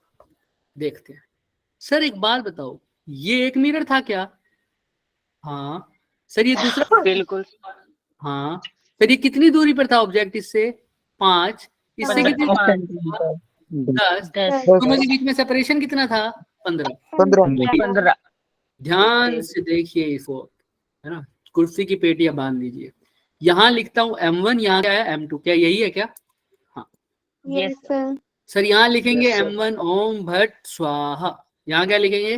देखते हैं। सर एक बात बताओ, ये एक मिरर था क्या? हाँ सर। ये दूसरा? बिल्कुल। हाँ सर। ये कितनी दूरी पर था ऑब्जेक्ट इससे? 5। इससे कितनी? 10। 10, दोनों के बीच में सेपरेशन कितना था? 15। 15। ध्यान से देखिए इसको, है ना। कुर्सी की पेटियां बांध लीजिए। यहाँ लिखता हूँ M1, यहाँ क्या है? M2। क्या यही है क्या? हाँ यस सर। सर। यहाँ लिखेंगे M1 ओम भट्ट स्वाहा। यहाँ क्या लिखेंगे?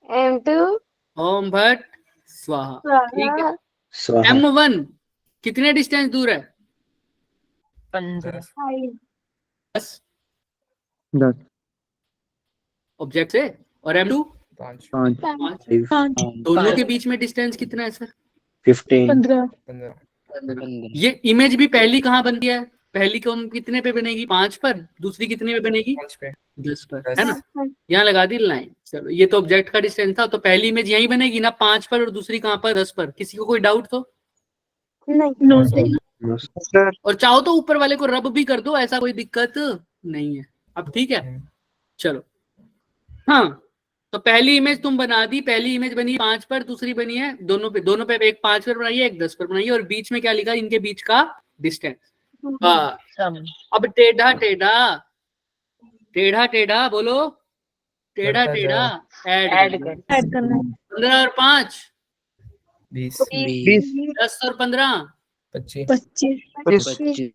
M2 ओम भट्ट स्वाहा। ठीक है। M1 कितने डिस्टेंस दूर है? 15। 10 10. ऑब्जेक्ट से। और M2 5 5। दोनों के बीच में डिस्टेंस कितना है सर? 15. 15। ये इमेज भी पहली कहाँ बनती है? पहली कौन कितने पे बनेगी? 5 पर। दूसरी कितने पे बनेगी? 5 पे। 10 पर, है ना। यहाँ लगा दी लाइन। चलो, ये तो ऑब्जेक्ट का डिस्टेंस था, तो पहली इमेज यही बनेगी ना 5 पर, और दूसरी कहाँ पर? 10 पर। किसी को कोई डाउट तो? No, Sir. और चाहो तो ऊपर वाले को रब भी कर दो, ऐसा कोई दिक्कत नहीं है। अब ठीक है, चलो। हाँ, तो पहली इमेज तुम बना दी। पहली इमेज बनी 5 पर, दूसरी बनी है दोनों पे एक 5 पर बनाई है, एक 10 पर बनाई है, और बीच में क्या लिखा? इनके बीच का डिस्टेंस। हाँ, सम अब टेढ़ा टेढ़ा टेढ़ा टेढ़ा बोलो, टेढ़ा बढ़ता टेढ़ा ऐड ऐड कर ऐड करना 15 और 5 20 20 10 और 15 25 25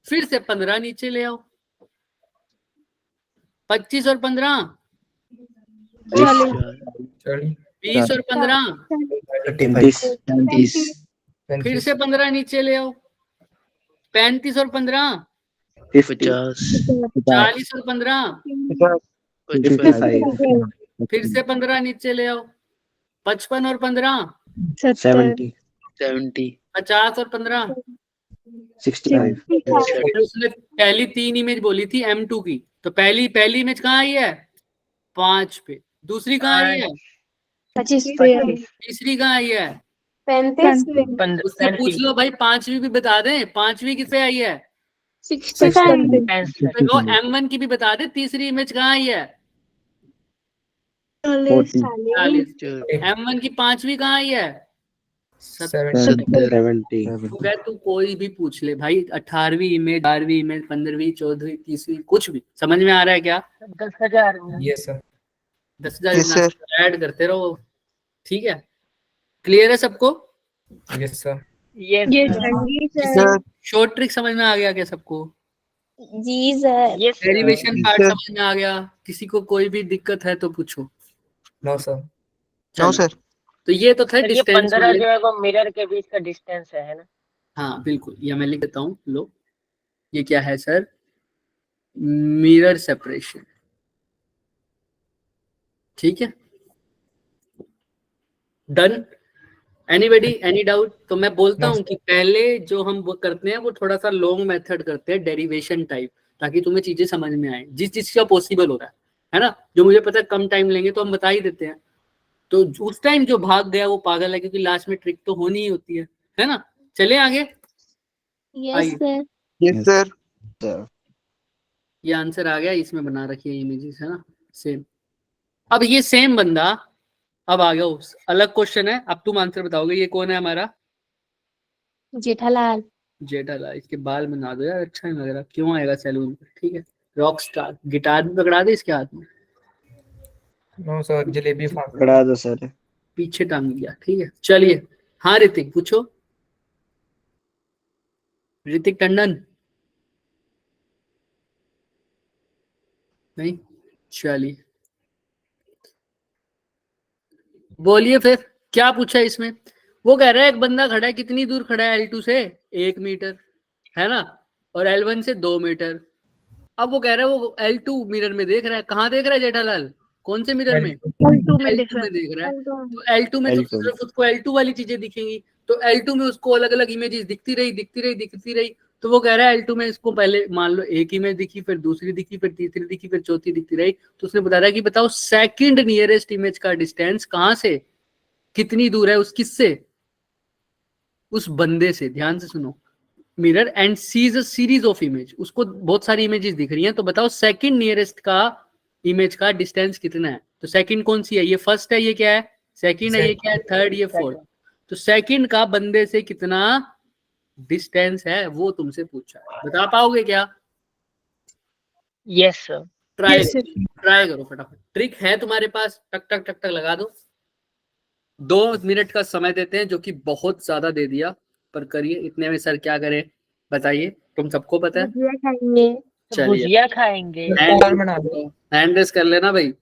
फिर से 15 नीचे ले आओ, 25 और 15 40 20 और 15 35 फिर से 15 नीचे ले आओ, 35 और 15 40 और 15 55 फिर से 15 नीचे ले आओ, 55 और 15 70 50 और 15 65 फिर उसने पहली 3 इमेज बोली थी M2 की, तो पहली इमेज कहाँ आई है 5 पे, दूसरी कहाँ आई है 25 तीसरी कहाँ आई है, 35 उससे पूछ लो भाई 5वीं भी बता दें, 5वीं किससे आई है, 65 तो M1 की भी बता दे, तीसरी इमेज कहाँ आई है 40 40, M1 की 5वीं कहाँ आई है 70। 70 तो तू कोई भी पूछ ले भाई, 18वीं इमेज 12वीं इमेज 15वीं 14वीं 30वीं कुछ भी, समझ में आ रहा है क्या, 10,000 yes sir 10,000 Yes, sir. Add करते रहो, ठीक है, क्लियर है सबको, yes sir sir short trick समझ में आ गया क्या सबको, जी sir derivation Yes, part sir. समझ में आ गया, किसी को कोई भी दिक्कत है तो पूछो। नो सर नो चलो, सर तो ये तो था सर ये डिस्टेंस 15 जो है वो मिरर के बीच का डिस्टेंस है ना। हाँ बिल्कुल, ये मैं लिख देता हूँ, लो ये क्या है सर, मिरर सेपरेशन, ठीक है, डन, एनीबॉडी एनी डाउट। तो मैं बोलता No, हूँ कि पहले जो हम वो करते हैं वो थोड़ा सा लॉन्ग मेथड करते हैं, डेरिवेशन टाइप, ताकि तुम्हें चीजें समझ में आए, जिस चीज का पॉसिबल हो रहा है ना, जो मुझे पता है कम टाइम लेंगे तो हम बता ही देते हैं, तो उस टाइम जो भाग गया वो पागल है, क्योंकि लास्ट में ट्रिक तो होनी ही होती है ना। चले आगे, यस सर यस सर ये आंसर आ गया, इसमें बना रखी है इमेजेस, है ना सेम। अब ये सेम बंदा अब आ गया उस अलग क्वेश्चन है, अब तुम आंसर बताओगे, ये कौन है हमारा जेठालाल जेठालाल, इसके बाल बना दो यार, अच्छा नहीं लग रहा, क्यों आएगा सैलून पे, ठीक है, रॉक स्टार, गिटार भी पकड़ा दे इसके हाथ में, नो सर जलेबी फाड़ पकड़ा दो सर, पीछे टांग दिया, ठीक है, चलिए, हाँ ऋतिक पूछो, ऋतिक टंडन, नहीं, चलिए बोलिए फिर क्या पूछा इसमें। वो कह रहा है एक बंदा खड़ा है, कितनी दूर खड़ा है L2 से 1 मीटर, है ना, और L1 से 2 मीटर। अब वो कह रहा है वो L2 मिरर में देख रहा है, कहाँ देख रहा है जेठालाल, कौन से मिरर में, L2 में देख रहा है, तो L2 में तो L2 सिर्फ उसको L2 वाली चीजें दिखेंगी, तो L2 में उसको अलग अलग इमेजेस दिखती रही, तो वो कह रहा है L2 में इसको पहले मान लो एक इमेज दिखी, फिर दूसरी दिखी, फिर तीसरी दिखी, फिर चौथी दिखती रही, तो उसने बता रहा है कि बताओ सेकंड नियरेस्ट इमेज का डिस्टेंस कहाँ से कितनी दूर है, उस किससे, उस बंदे से, ध्यान से सुनो, mirror and sees a series of image, उसको बहुत सारी इमेजेस दिख रही हैं, तो बताओ सेकंड नियरेस्ट का इमेज का डिस्टेंस कितना है, तो सेकंड कौन सी है, ये फर्स्ट है, ये क्या है सेकंड है, ये क्या है थर्ड, ये फोर्थ, तो सेकंड का बंदे से कितना डिस्टेंस है वो तुमसे पूछा है, बता पाओगे क्या, यस सर ट्राई करो फटाफट, ट्रिक है तुम्हारे पास, टक टक टक टक लगा दो, 2 मिनट का समय देते हैं, जो कि बहुत ज्यादा दे दिया, पर करिए, इतने में सर क्या करे बताइए, तुम सबको पता है, भुजिया खाएंगे चलिए भुजिया खाएंगे। और बना दो हैंड रेस कर लेना भाई,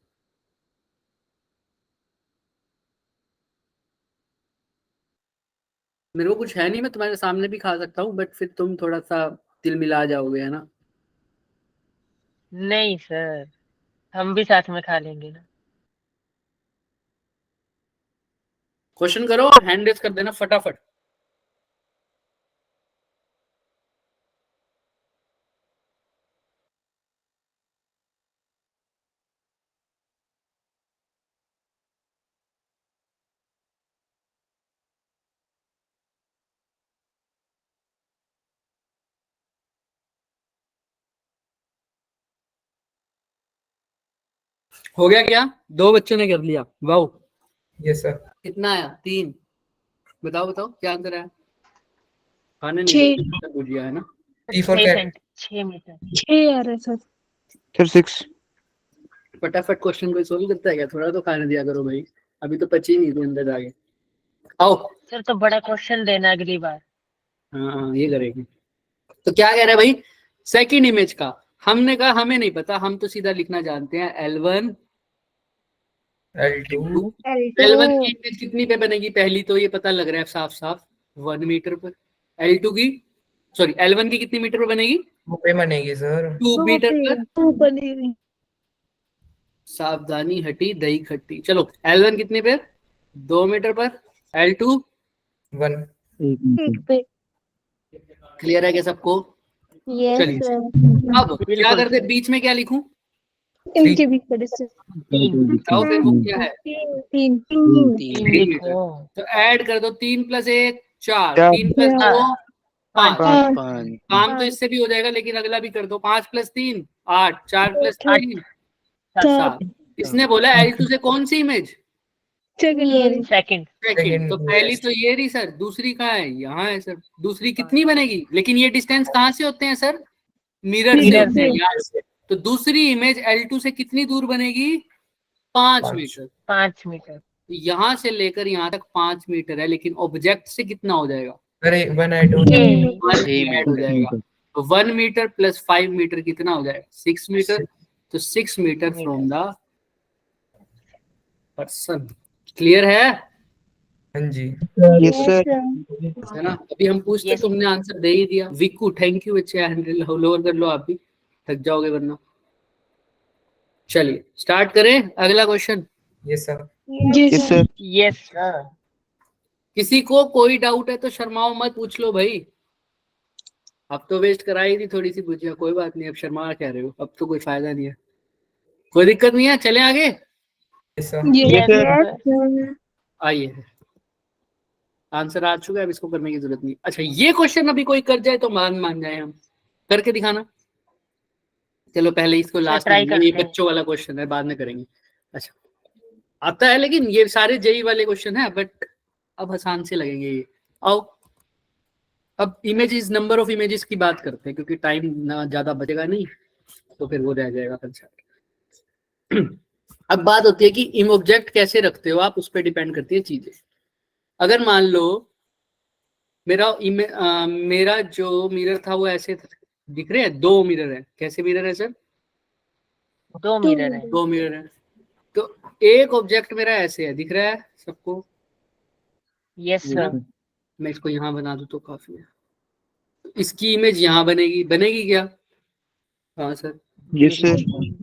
मेरे को कुछ है नहीं, मैं तुम्हारे सामने भी खा सकता हूँ, बट फिर तुम थोड़ा सा तिल मिला जाओगे, है ना, नहीं सर हम भी साथ में खा लेंगे ना। क्वेश्चन करो, हैंड रेस कर देना फटाफट, हो गया क्या, 2 बच्चों ने कर लिया, वाओ, यस सर कितना आया 3, बताओ बताओ क्या आंसर है, खाने नहीं भुजिया है ना, T4 cat. 6 मीटर। 6 आ रहा है सर। Sir, 6. फटाफट क्वेश्चन कोई सोल्व करता है क्या? थोड़ा तो खाने दिया करो भाई, अभी तो पची नहीं थी अंदर जाके। आओ। सर तो बड़ा क्वेश्चन देना अगली बार। हाँ ये करेंगे। तो क्या कह रहा है भाई, सेकंड इमेज का हमने कहा हमें नहीं पता, हम तो सीधा लिखना जानते हैं L1 L2. L1 की इमेज कितनी पे बनेगी, पहली तो ये पता लग रहा है साफ साफ 1 मीटर पर। L2 की सॉरी L1 की कितनी मीटर पर बनेगी, 2 पे बनेगी सर. 2 मीटर पर। 2 बनेगी। सावधानी हटी दही खट्टी। चलो L1 कितने पे, 2 मीटर पर। L2 1. 1 पे। क्लियर है क्या सबको? यस चलिए सर। अब क्या करते, बीच में क्या लिखूं, इनके भी पड़े से। बताओ फिर वो क्या है, 3 3 लिखो। तो ऐड कर दो, 3 + 1 4, चार। 3 + 2 5। 5. काम तो इससे भी हो जाएगा लेकिन अगला भी कर दो, 5 + 3 8, 4 + 3 7। इसने बोला L2 से कौन सी इमेज, सेकंड। सेकंड। सेकंड। तो पहली तो ये रही सर, दूसरी कहाँ है, यहाँ है सर। दूसरी कितनी बनेगी, लेकिन ये डिस्टेंस कहाँ से होते हैं सर, मिरर से मिरर होते हैं से। यहाँ से। तो दूसरी इमेज L2 से कितनी दूर बनेगी, 5 5 मीटर। 5 मीटर। यहाँ से लेकर यहाँ तक 5 मीटर है, लेकिन ऑब्जेक्ट से कितना हो जाएगा, अरे 1 ऐड हो 1 6 ऐड हो जाएगा। तो 1 मीटर + 5 मीटर कितना हो जाएगा, 6 मीटर। तो 6 metre from the person. Clear है? हाँ जी. Yes, sir. है ना? अभी हम पूछते Yes. तुमने आंसर दे ही दिया। विकू थैंक यू, अच्छे हैंडल लोअर कर लो, आप भी थक जाओगे वरना। चलिए स्टार्ट करें अगला question. Yes sir. Yes, sir. Yes sir. किसी को कोई डाउट है तो शर्माओ मत, पूछ लो भाई। अब तो वेस्ट कराई थी थोड़ी सी, पूछिए कोई बात नहीं, अब शर्मा क्या रहे हो, अब तो कोई फायदा नहीं है, कोई दिक्कत नहीं है। चले आगे, Yes sir. Yes, sir. आइए आंसर आ चुका है, अब इसको करने की जरूरत नहीं। अच्छा ये क्वेश्चन अभी कोई कर जाए तो मान जाए, हम करके दिखाना। चलो पहले इसको लास्ट try में, करते ये हैं। बच्चों वाला क्वेश्चन है, बाद में करेंगे। अच्छा आता है, लेकिन ये सारे जेई वाले क्वेश्चन है, बट अब आसान से लगेंगे ये। आओ अब इमेजेस, नंबर ऑफ इमेजेस की बात करते हैं, क्योंकि टाइम ना ज्यादा बचेगा नहीं, तो फिर वो रह जाएगा कंसेप्ट। अब बात होती है कि इम ऑब्जेक्ट कैसे रखते हो आप, उस पर डिपेंड करती है चीजें। अगर मान लो मेरा जो मिरर था वो ऐसे दिख रहे हैं, 2 मिरर है। कैसे मिरर है सर, 2 मिरर है। 2 मिरर है। तो एक ऑब्जेक्ट मेरा ऐसे है, दिख रहा है सबको? Yes sir. मैं इसको यहाँ बना दूं तो काफी है। इसकी इमेज यहाँ बनेगी क्या? हाँ सर। Yes, sir.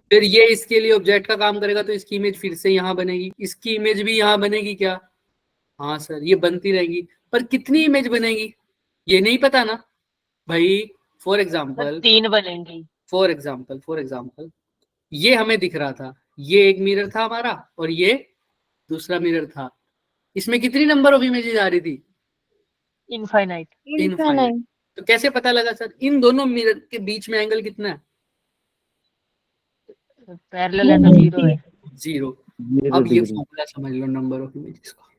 फिर ये इसके लिए ऑब्जेक्ट का काम करेगा, तो इसकी इमेज फिर से यहाँ बनेगी, इसकी इमेज भी यहाँ बनेगी क्या? हाँ सर, ये बनती रहेगी। पर कितनी इमेज बनेगी ये नहीं पता ना भाई। फॉर एग्जाम्पल 3 बनेंगी। फॉर एग्जाम्पल ये हमें दिख रहा था, ये एक मिरर था हमारा और ये दूसरा मिरर था। इसमें कितनी नंबर ऑफ इमेजेस आ रही थी? इनफाइनाइट। इनफाइनाइट। तो कैसे पता लगा सर, इन दोनों मिरर के बीच में एंगल कितना है? पैरेलल है तो 0 है। 0। अब ये फॉर्मूला समझ लो नंबर ऑफ इमेजेस का,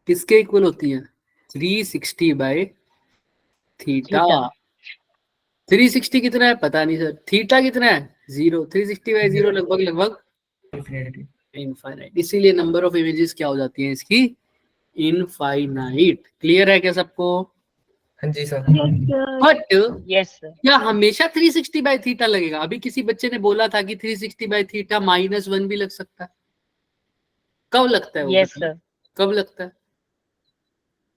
किसके इक्वल होती है? 360/θ। 360 कितना है पता नहीं सर, थीटा कितना है? 0। 360/0 लगभग Infinity. इनफाइनाइट। इसीलिए नंबर ऑफ इमेजेस क्या हो जाती है इसकी? इनफाइनाइट। क्लियर है क्या सबको? हाँ जी सर. But yes sir. क्या हमेशा 360/θ लगेगा? अभी किसी बच्चे ने बोला था कि 360/θ -1 भी लग सकता है। कब लगता है वो? Yes sir. कब लगता है?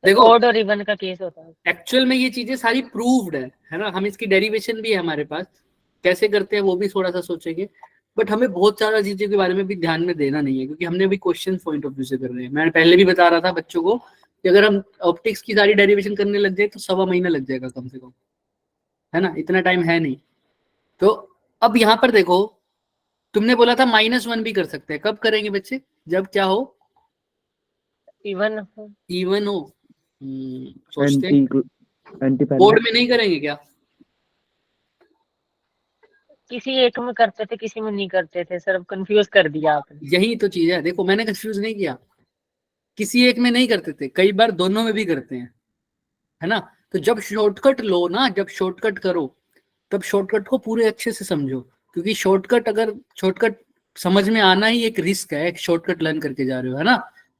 देखो ऑड और इवन का केस होता है। एक्चुअल में ये चीजें सारी प्रूव्ड है ना, हम इसकी डेरिवेशन भी है हमारे पास, कैसे करते हैं वो भी थोड़ा सा सोचेंगे। बट हमें बहुत सारा चीजों के बारे में भी ध्यान में देना नहीं है, क्योंकि हमने अभी क्वेश्चन पॉइंट ऑफ व्यू से कर रहे हैं। मैं पहले भी बता रहा था बच्चों को कि अगर हम ऑप्टिक्स की सारी डेरिवेशन करने लग जाए तो 1.25 महीना लग जाएगा कम से कम, है ना, इतना टाइम है नहीं। तो अब यहाँ पर देखो, तुमने बोला था -1 भी कर सकते हैं। कब करेंगे बच्चे? जब क्या हो? इवन हो। सोचते बोर्ड में नहीं करेंगे क्या? किसी एक में करते थे, किसी में नहीं करते थे सर। अब कंफ्यूज कर दिया आपने। यही तो चीज है। देखो मैंने कंफ्यूज नहीं किया, किसी एक में नहीं करते थे, कई बार दोनों में भी करते हैं, है ना। तो जब शॉर्टकट लो ना, जब शॉर्टकट करो तब शॉर्टकट को पूरे अच्छे से समझो, क्योंकि शॉर्टकट समझ में आना ही एक रिस्क है। एक शॉर्टकट लर्न करके जा रहे हो, है ना,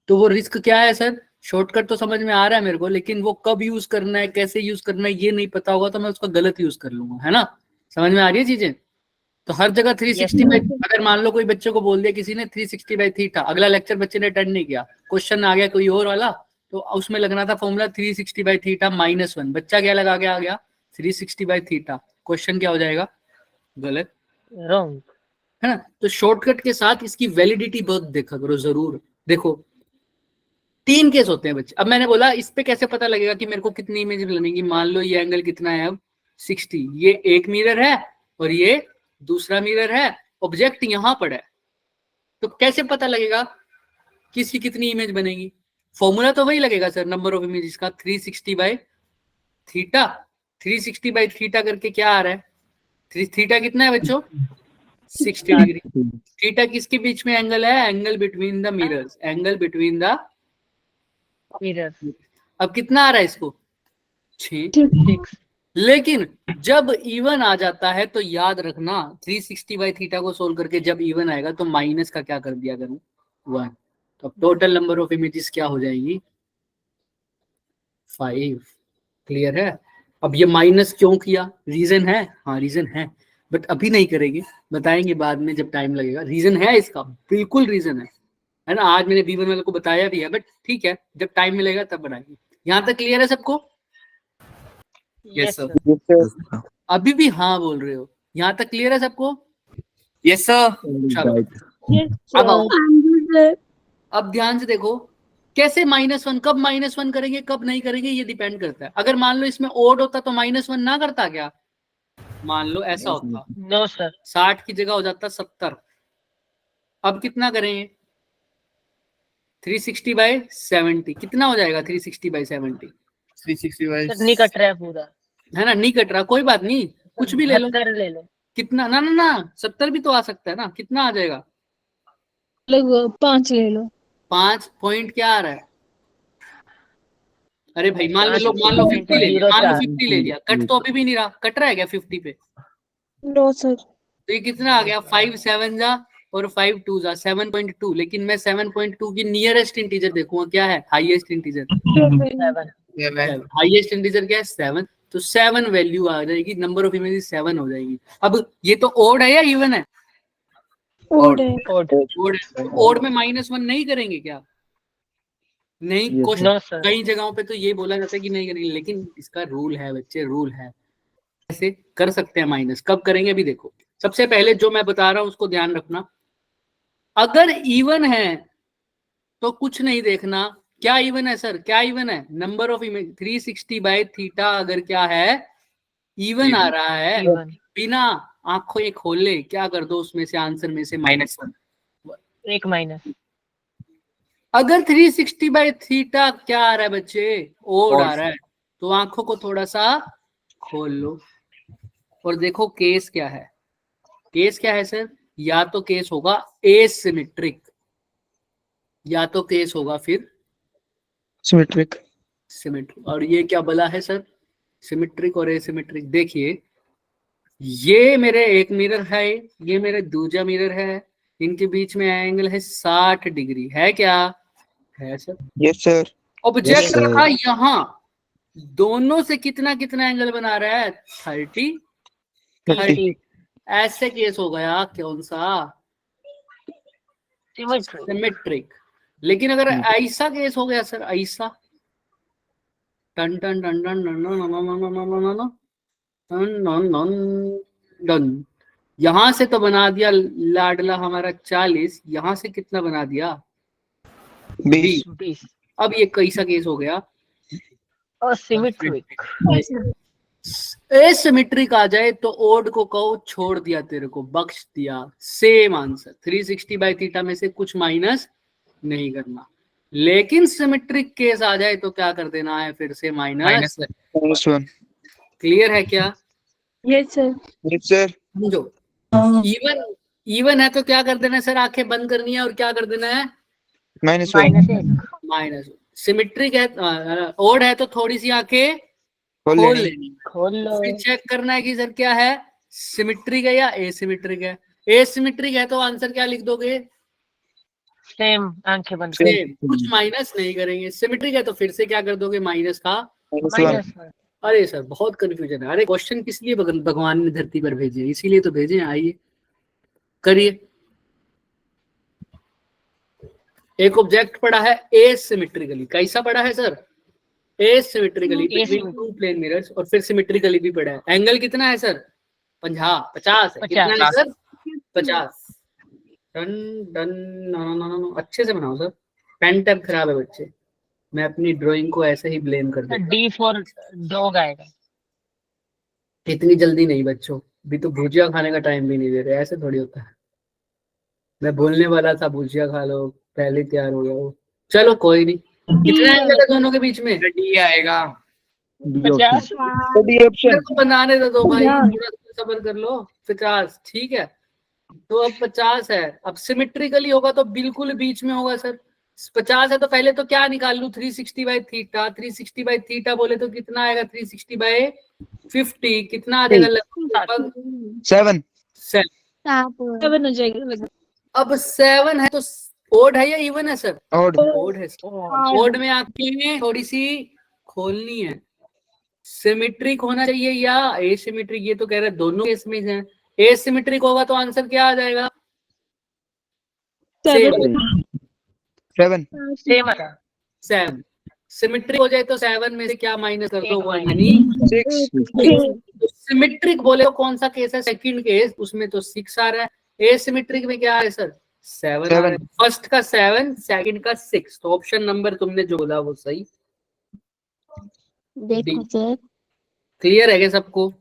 तो वो रिस्क क्या है सर? शॉर्टकट तो समझ में आ रहा है मेरे को, लेकिन वो कब यूज करना है, कैसे यूज करना है, ये नहीं पता होगा तो मैं उसका गलत यूज कर लूंगा, है ना। समझ में आ रही है चीजें? तो हर जगह 360 बाई, अगर मान लो कोई बच्चे को बोल दिया किसी ने 360 बाई थीटा, अगला लेक्चर बच्चे ने अटेंड नहीं किया, क्वेश्चन आ गया कोई और वाला, तो उसमें लगना था फॉर्मूला 360 बाई थीटा -1, बच्चा क्या लगा के आ गया 360 बाई थीटा, क्वेश्चन क्या हो जाएगा? गलत, रॉन्ग, है ना। तो शॉर्टकट के साथ इसकी वैलिडिटी बहुत देखा करो जरूर। देखो 3 केस होते हैं बच्चे। अब मैंने बोला इस पे कैसे पता लगेगा कि मेरे को कितनी इमेज बनेगी। मान लो ये एंगल कितना है अब 60, ये एक मिरर है और ये दूसरा मिरर है, ऑब्जेक्ट यहां पर है, तो कैसे पता लगेगा किसकी कितनी इमेज बनेगी? फॉर्मूला तो वही लगेगा सर, नंबर ऑफ इमेजेस का 360 बाई थीटा। 360 बाई थीटा करके क्या आ रहा है? थीटा कितना है बच्चों? 60 डिग्री। थीटा किसके बीच में एंगल है? Angle between the mirrors, angle between the mirror, अब कितना आ रहा है इसको? 6। 6, लेकिन जब इवन आ जाता है तो याद रखना 360 बाई थीटा को सोल्व करके जब इवन आएगा तो माइनस का क्या कर दिया करूं? 1। तो टोटल नंबर ऑफ इमेजेस क्या हो जाएगी? 5। क्लियर है? अब ये माइनस क्यों किया? रीजन है? हाँ रीजन है, बट अभी नहीं करेंगे, बताएंगे बाद में जब टाइम लगेगा। रीजन है इसका, बिल्कुल रीजन है ना। आज मैंने B1 वाले को बताया भी है, बट ठीक है जब टाइम मिलेगा तब बनाएंगे। यहाँ तक क्लियर है सबको? Yes sir. Sir, Yes, sir. अभी भी हाँ बोल रहे हो? यहाँ तक क्लियर है सबको? Yes, sir. चलो Yes, अब आओ, sir. अब ध्यान से देखो कैसे -1, कब -1 करेंगे कब नहीं करेंगे ये डिपेंड करता है। अगर मान लो इसमें ओड होता तो -1 ना करता क्या? मान लो ऐसा होता, नो सर, 60 की जगह हो जाता 70। अब कितना करेंगे? 360 बाई 70 कितना हो जाएगा? 360 बाई 70 360 by सर नहीं कट रहा है पूरा, है ना, नहीं कट रहा, कोई बात नहीं, कुछ भी ले लो। 72 ले लो, कितना? ना ना ना 70 भी तो आ सकता है ना, कितना आ जाएगा? लगभग 5 ले लो। 5 पॉइंट क्या आ रहा है? अरे भाई मान लो 5.04 50 ले लिया, मान लो 50 ले लिया, कट तो अभी भी नहीं रहा, कट रहा है क्या 50 पे? No sir. तो ये कितना आ गया? 5 7 जा और 5 2 जा 7.2। लेकिन मैं 7.2 की नियरेस्ट इंटीजर देखूंगा, क्या है हाईएस्ट इंटीजर? 7, 7. हाईएस्ट इंटीजर क्या है? 7। तो 7 वैल्यू आ जाएगी, नंबर ऑफ इमेजेस 7 हो जाएगी। अब ये तो ओड है या इवन है? ओड है। ओड, ओड में -1 नहीं करेंगे क्या? नहीं, क्वेश्चन नो सर, कई जगहों पे तो ये बोला जाता है कि नहीं करेंगे, लेकिन इसका रूल है बच्चे, रूल है, ऐसे कर सकते हैं माइनस। कब करेंगे अभी देखो। सबसे पहले जो मैं बता रहा हूं उसको ध्यान रखना। अगर इवन है तो कुछ नहीं देखना। क्या इवन है सर? क्या इवन है? Number of image 360 by theta अगर क्या है इवन आ रहा है, इवन, बिना आंखों खोले क्या कर दो उसमें से आंसर में से -1। एक माइनस, अगर 360 बाई थीटा क्या आ रहा है बच्चे? ओड आ रहा है, तो आंखों को थोड़ा सा खोल लो और देखो केस क्या है। केस क्या है सर? या तो केस होगा एसिमेट्रिक, या तो केस होगा फिर Symmetric. सिमेट्रिक। और ये क्या बला है सर? सिमेट्रिक और एसिमेट्रिक। देखिए ये मेरे एक मिरर है, ये मेरे दूसरा मिरर है, इनके बीच में एंगल है 60 डिग्री, है क्या? है sir. Yes, sir. Object Yes, sir. रखा यहाँ, दोनों से कितना कितना एंगल बना रहा है? 30। 30, ऐसे केस हो गया कौन सा? Symmetry, symmetric. लेकिन अगर ऐसा केस हो गया सर, ऐसा टन टन टन टन डन, यहां से तो बना दिया लाडला हमारा 40, यहां से कितना बना दिया? 20. 20, अब ये कैसा केस हो गया? असिमेट्रिक, एसिमेट्रिक आ जाए तो ओड को कहो छोड़ दिया, तेरे को बख्श दिया, सेम आंसर। 360 बाई थीटा में से कुछ माइनस नहीं करना। लेकिन सिमेट्रिक केस आ जाए तो क्या कर देना है? फिर से माइनस। -1. क्लियर है क्या? Yes sir. Yes, sir. समझो, इवन है तो क्या कर देना है सर? आंखें बंद करनी है और क्या कर देना है? -1. Minus 1, minus. सिमेट्रिक है, ओड है तो थोड़ी सी आंखें खोल खोल लेनी। लेनी खोल लो। फिर चेक करना है कि सर क्या है, सिमेट्रिक है या एसिमेट्रिक है। एसिमेट्रिक है तो आंसर क्या लिख दोगे, सेम, आंखें बंद कर। सेम, कुछ माइनस नहीं करेंगे। सिमेट्रिक है तो फिर से क्या कर दोगे, माइनस का। -1 -1। अरे सर बहुत कंफ्यूजन है। अरे क्वेश्चन किस लिए भगवान ने धरती पर भेजे, इसीलिए तो भेजे हैं। आइए करिए। एक ऑब्जेक्ट पड़ा है एसिमेट्रिकली, कैसा पड़ा है sir, asymmetrically between two plane mirrors, और फिर सिमेट्रिकली भी पड़ा है। एंगल कितना है सर, 50 है। कितना है सर, 50। Done done. नो, अच्छे से बनाओ सर, पेन टैब खराब है बच्चे। मैं अपनी ड्राइंग को ऐसे ही ब्लेम कर देता D फॉर डॉग आएगा। हूं। इतनी जल्दी नहीं बच्चों, अभी तो भुजिया खाने का टाइम भी नहीं दे रहे, ऐसे थोड़ी होता है। मैं बोलने वाला था भुजिया खा लो, पहले तैयार हो गया वो। चलो कोई नहीं। कितना एंगल है दोनों के बीच में, डी आएगा। 50। तो डी ऑप्शन। मेरे को बनाने दो भाई, 50। थोड़ा सा सब्र कर लो। 50 ठीक है, तो अब 50 है। अब सिमेट्रिकली होगा तो बिल्कुल बीच में होगा सर। 50 है तो पहले तो क्या निकाल लूं, 360/थीटा। 360/थीटा बोले तो कितना आएगा, 360/50 कितना आ जाएगा लगभग 7 7। 7 हो जाएगा लगभग। अब 7 है तो ओड है या इवन है सर, और ओड है। ओड में आंखें थोड़ी सी खोलनी है। सिमेट्रिक होना चाहिए या एसिमेट्रिक, ये तो कह रहे हैं दोनों केस में है। एसिमेट्रिक होगा तो आंसर क्या आ जाएगा, 7 7 सेम आता। 7। सिमेट्रिक हो जाए तो 7 में से क्या माइनस कर दो, 1 यानी 6 सिमेट्रिक बोले तो कौन सा केस है, सेकंड केस, उसमें तो 6 आ रहा है। एसिमेट्रिक में क्या है सर, 7 आ रहा है। फर्स्ट का 7, सेकंड का 6, तो ऑप्शन नंबर तुमने जो बोला वो सही। देखो सर। क्लियर है क्या सबको,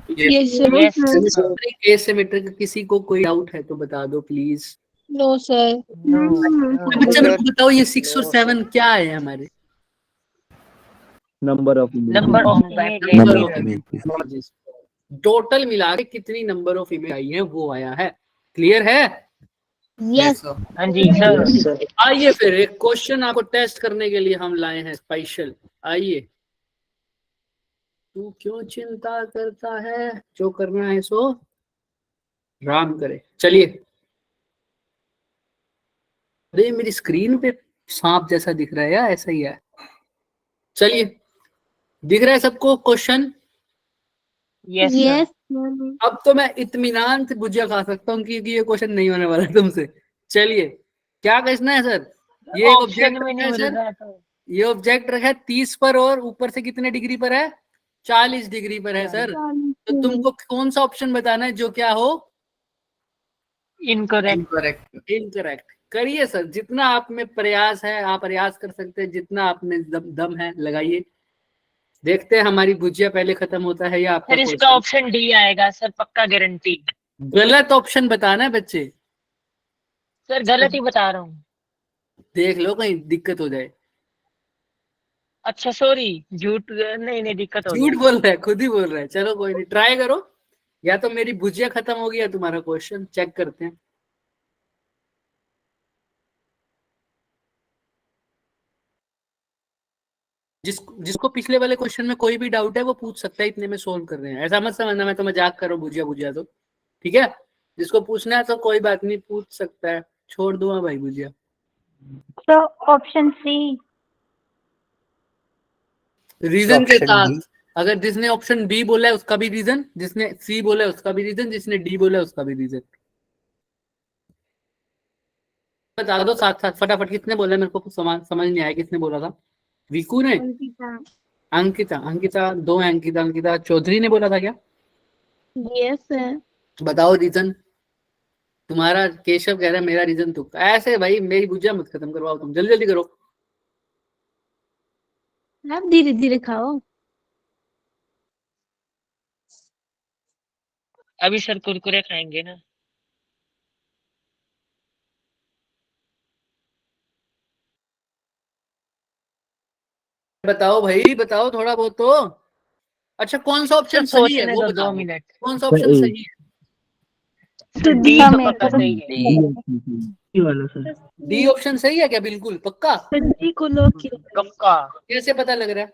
yes Yes. Sir. Symmetric asymmetric, किसी को कोई डाउट है तो बता दो प्लीज। No sir. अच्छा मेरे को बताओ ये 6 और 7 क्या है हमारे, Number of number of Number of images. Total मिला के कितनी नंबर ऑफ इमेज आई है वो आया है। क्लियर है, यस। हाँ जी सर। आइए फिर एक क्वेश्चन आपको टेस्ट करने के लिए हम लाए हैं स्पेशल। आइए, तू क्यों चिंता करता है, जो करना है सो राम करे। चलिए, अरे मेरी स्क्रीन पे सांप जैसा दिख रहा है या ऐसा ही है, चलिए दिख रहा है सबको क्वेश्चन। Yes yes. अब तो मैं इत्मीनान से भुजिया खा सकता हूँ क्योंकि ये क्वेश्चन नहीं होने वाला तुमसे। चलिए क्या कहना है सर, ये एक ऑब्जेक्ट में रखा नहीं है मिल सर, रहा था। ये ऑब्जेक्ट रखा है 30 पर और ऊपर से कितने डिग्री पर है, 40 डिग्री पर है सर। तो तुमको कौन सा ऑप्शन बताना है जो क्या हो, इनकरेक्ट। इनकरेक्ट। करिए सर, जितना आप में प्रयास है आप प्रयास कर सकते हैं, जितना आप में दम है लगाइए। देखते हैं हमारी भुजिया पहले खत्म होता है या आपका सर इसका question। ऑप्शन डी आएगा सर, पक्का गारंटी। गलत ऑप्शन बताना है बच्चे, सर गलत ही बता रहा हूँ। देख लो कहीं दिक्कत हो जाए। अच्छा सॉरी, झूठ नहीं दिक्कत हो झूठ गई। बोल रहा है, खुद ही बोल रहा है। चलो कोई नहीं, ट्राई करो, या तो मेरी भुजिया खत्म हो गई या तुम्हारा क्वेश्चन। चेक करते हैं। जिसको पिछले वाले क्वेश्चन में कोई भी डाउट है वो पूछ सकता है, इतने में सोल्व कर रहे हैं। ऐसा मत समझना मैं तो मजाक कर रहा हूँ भुजिया तो, ठीक है। जिसको पूछना है तो कोई बात नहीं, पूछ सकता है। छोड़ दूंगा भाई भुजिया। तो ऑप्शन सी। रीजन के Option साथ, D. अगर जिसने ऑप्शन बी बोला है उसका भी रीजन, जिसने सी बोला है उसका भी रीजन, जिसने डी बोला है उसका भी रीजन। बता दो साथ साथ फटाफट, किसने बोला है, मेरे को कुछ समझ नहीं आया किसने बोला था। विकू ने, अंकिता 2 है, अंकिता चौधरी ने बोला था क्या, यस सर। बताओ रीजन। तुम्हारा केशव कह रहा है मेरा रीजन तो ऐसे, भाई मेरी भुजिया मत खत्म करवाओ तुम, जल्दी जल्दी करो। आप धीरे धीरे खाओ। अभी सर कुरकुरे खाएंगे ना। बताओ भाई बताओ थोड़ा बहुत तो। अच्छा कौन सा ऑप्शन सर सही है सोचने वो दो 2 बताओ, मिनट। कौन सा ऑप्शन सही है। सर डी तो पक्का सही है। ये वाला सर। डी ऑप्शन सही है क्या, बिल्कुल पक्का, सब्जी को लोग पक्का। कैसे पता लग रहा है।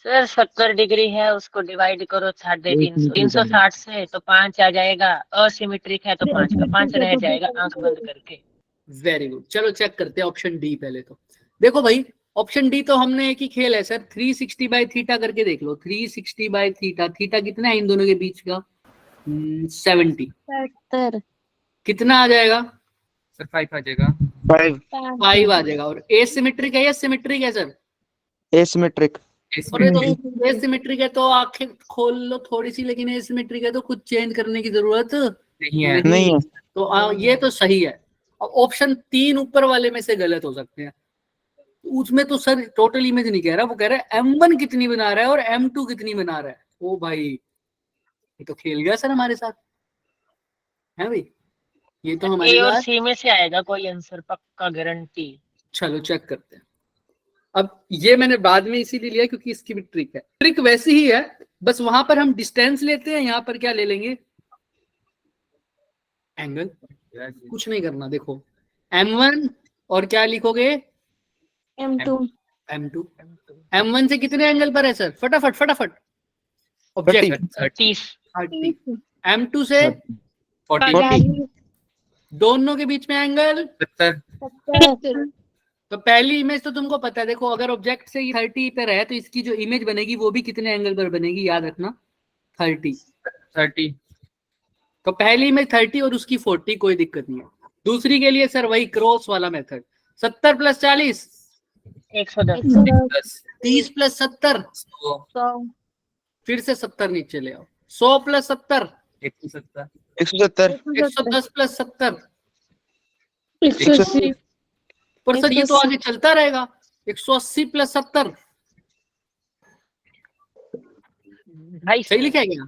सर 70 डिग्री है, उसको डिवाइड करो 350, 360 से तो 5 आ जाएगा। असिमेट्रिक है तो 5 का 5 रह जाएगा आंख बंद करके। Very good. चलो चेक करते हैं ऑप्शन डी पहले। तो देखो भाई, ऑप्शन डी तो हमने एक ही खेल है सर, 360 बाय थीटा करके देख लो। 360 बाय थीटा, थीटा कितना है इन दोनों के बीच का? 70। 70 कितना आ जाएगा? सर 5 आ जाएगा। 5 5 आ जाएगा। और एसिमेट्रिक है या सिमेट्रिक है सर? एसिमेट्रिक। और ये तो एसिमेट्रिक है तो आंखें खोल लो थोड़ी सी, लेकिन एसिमेट्रिक है तो कुछ चेंज करने की जरूरत नहीं है। नहीं है। तो ये तो सही है। अब ऑप्शन 3 ऊपर वाले में से गलत हो सकते हैं। उसमें तो सर टोटल इमेज नहीं कह रहा, वो कह रहा है M1 कितनी बना रहा है और M2 कितनी बना रहा है। ओ भाई, ये तो खेल गया सर हमारे साथ, है भाई, ये तो हमारे ए और साथ। सी में से आएगा कोई आंसर, पक्का गारंटी। चलो चेक करते हैं। अब ये मैंने बाद में इसीलिए लिया क्योंकि इसकी भी ट्रिक है। ट्रिक वैसी ही है, बस वहां पर हम डिस्टेंस लेते हैं, यहाँ पर क्या ले लेंगे? एंगल। कुछ नहीं करना, देखो M1 और क्या लिखोगे? M2 M2। M1 से कितने एंगल पर है सर? फटाफट फटाफट। ऑब्जेक्ट 30। 30। M2 से 40 दोनों के बीच में एंगल 70 तो पहली इमेज तो तुमको पता है। देखो अगर ऑब्जेक्ट से 30 पर है तो इसकी जो इमेज बनेगी वो भी कितने एंगल पर बनेगी, याद रखना, 30। तो पहली इमेज 30 और उसकी 40, कोई दिक्कत नहीं है। दूसरी के लिए सर वही क्रॉस वाला मेथड, 70 + 40 110। 30 + 70 100 फिर से 70 नीचे ले आओ। 100 + 70 170 110 + 70 180 पर सर ये तो आगे चलता रहेगा। 180 + 70 सही लिखा है क्या?